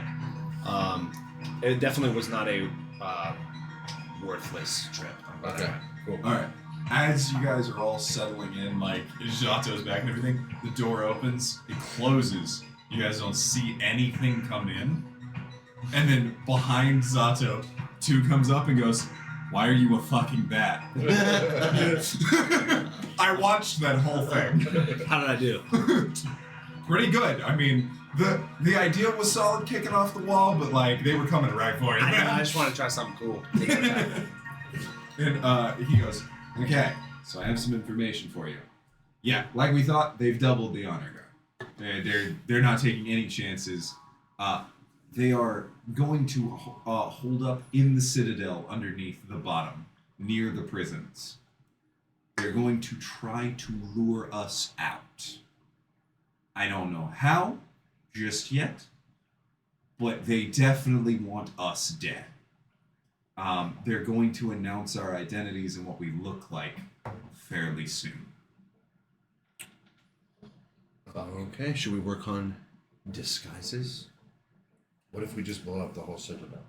it definitely was not a worthless trip. Okay, cool. All right. As you guys are all settling in, like Jato's back and everything, the door opens, it closes. You guys don't see anything come in, and then behind Zato, 2 comes up and goes, "Why are you a fucking bat?" I watched that whole thing. How did I do? Pretty good. I mean, the idea was solid, kicking off the wall, but like they were coming right for you. I just want to try something cool. And he goes, "Okay, so I have some information for you. Yeah, like we thought, they've doubled the honor guard. They're not taking any chances. They are going to hold up in the citadel underneath the bottom, near the prisons. They're going to try to lure us out. I don't know how, just yet, but they definitely want us dead. They're going to announce our identities and what we look like fairly soon." Okay, should we work on disguises? What if we just blow up the whole citadel?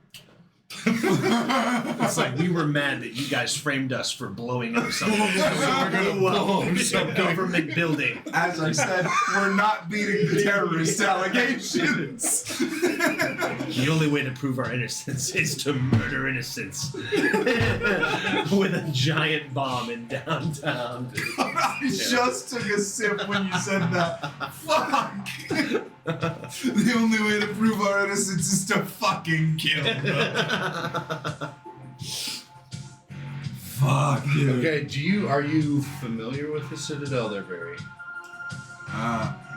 It's like we were mad that you guys framed us for blowing up something. So we're gonna blow up some government building. As I said, we're not beating the terrorist allegations. The only way to prove our innocence is to murder innocents with a giant bomb in downtown. I just took a sip when you said that. Fuck! The only way to prove our innocence is to fucking kill them. Fuck, dude. Okay, are you familiar with the citadel there, Barry?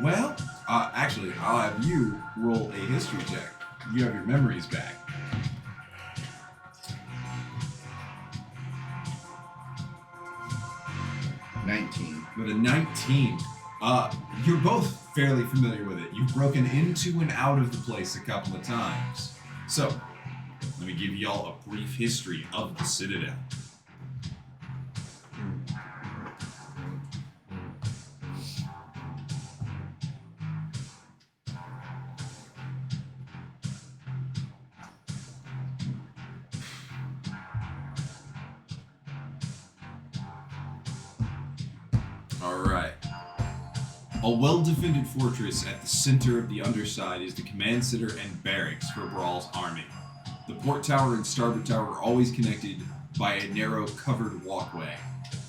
Well, actually, I'll have you roll a history check. You have your memories back. With a 19, you're both fairly familiar with it. You've broken into and out of the place a couple of times. So, let me give y'all a brief history of the Citadel. Alright. A well-defended fortress at the center of the underside is the command center and barracks for Brawl's army. The port tower and starboard tower are always connected by a narrow covered walkway.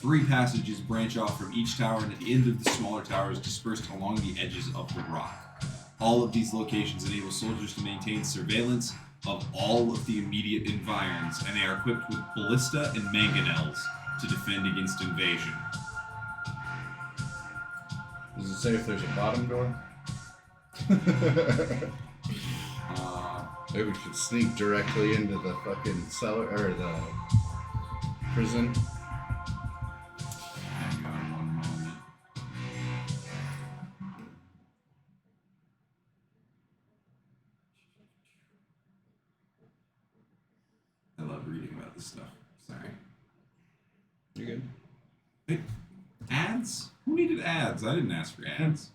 3 passages branch off from each tower, and at the end of the smaller towers dispersed along the edges of the rock. All of these locations enable soldiers to maintain surveillance of all of the immediate environs, and they are equipped with ballista and mangonels to defend against invasion. Does it say if there's a bottom door? Maybe we could sneak directly into the fucking cellar or the prison. Hang on one moment. I love reading about this stuff. Sorry. You good? Hey, ads? Who needed ads? I didn't ask for ads.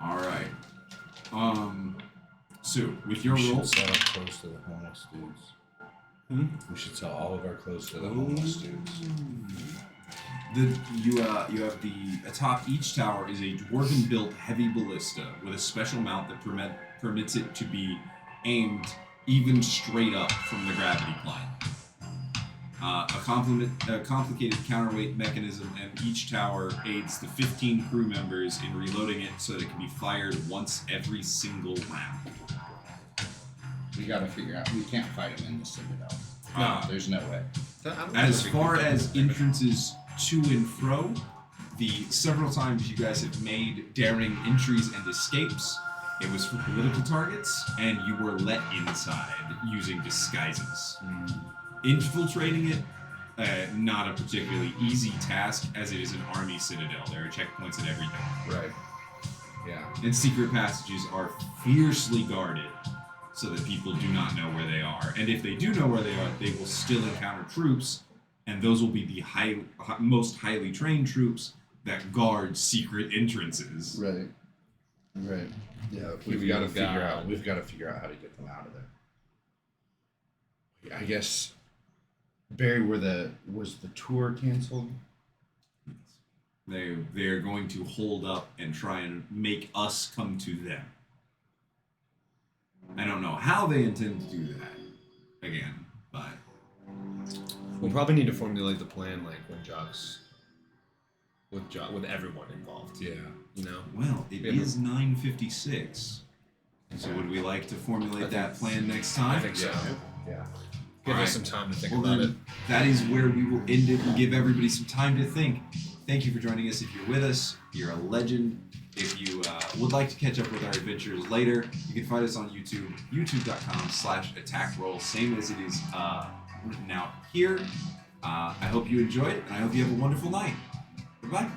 Alright. So, with your We should rolls... sell our clothes to the homeless dudes. We should sell all of our clothes to the homeless dudes. You have atop each tower is a dwarven-built heavy ballista with a special mount that permits it to be aimed even straight up from the gravity plane. A complicated counterweight mechanism, and each tower aids the 15 crew members in reloading it so that it can be fired once every single round. We gotta figure out. We can't fight him in the Citadel. No. There's no way. As far as entrances to and fro, the several times you guys have made daring entries and escapes, it was for political targets, and you were let inside using disguises. Infiltrating it, not a particularly easy task, as it is an army citadel. There are checkpoints at everything. Right. Yeah. And secret passages are fiercely guarded so that people do not know where they are. And if they do know where they are, they will still encounter troops, and those will be the most highly trained troops that guard secret entrances. Right. Right. Yeah. We've got to figure out. We've got to figure out how to get them out of there. I guess. Barry, was the tour canceled? They're going to hold up and try and make us come to them. I don't know how they intend to do that again, but We'll probably need to formulate the plan like when Jock's with everyone involved. Yeah. You know? well, it Yeah. is 9:56. So would we like to formulate that plan next time? I think so. Yeah. Give Alright. us some time to think Well, about then, it. that is where we will end it and give everybody some time to think. Thank you for joining us. If you're with us, you're a legend. If you would like to catch up with our adventures later, you can find us on YouTube, youtube.com/attackroll, same as it is written out here. I hope you enjoyed, and I hope you have a wonderful night. Goodbye.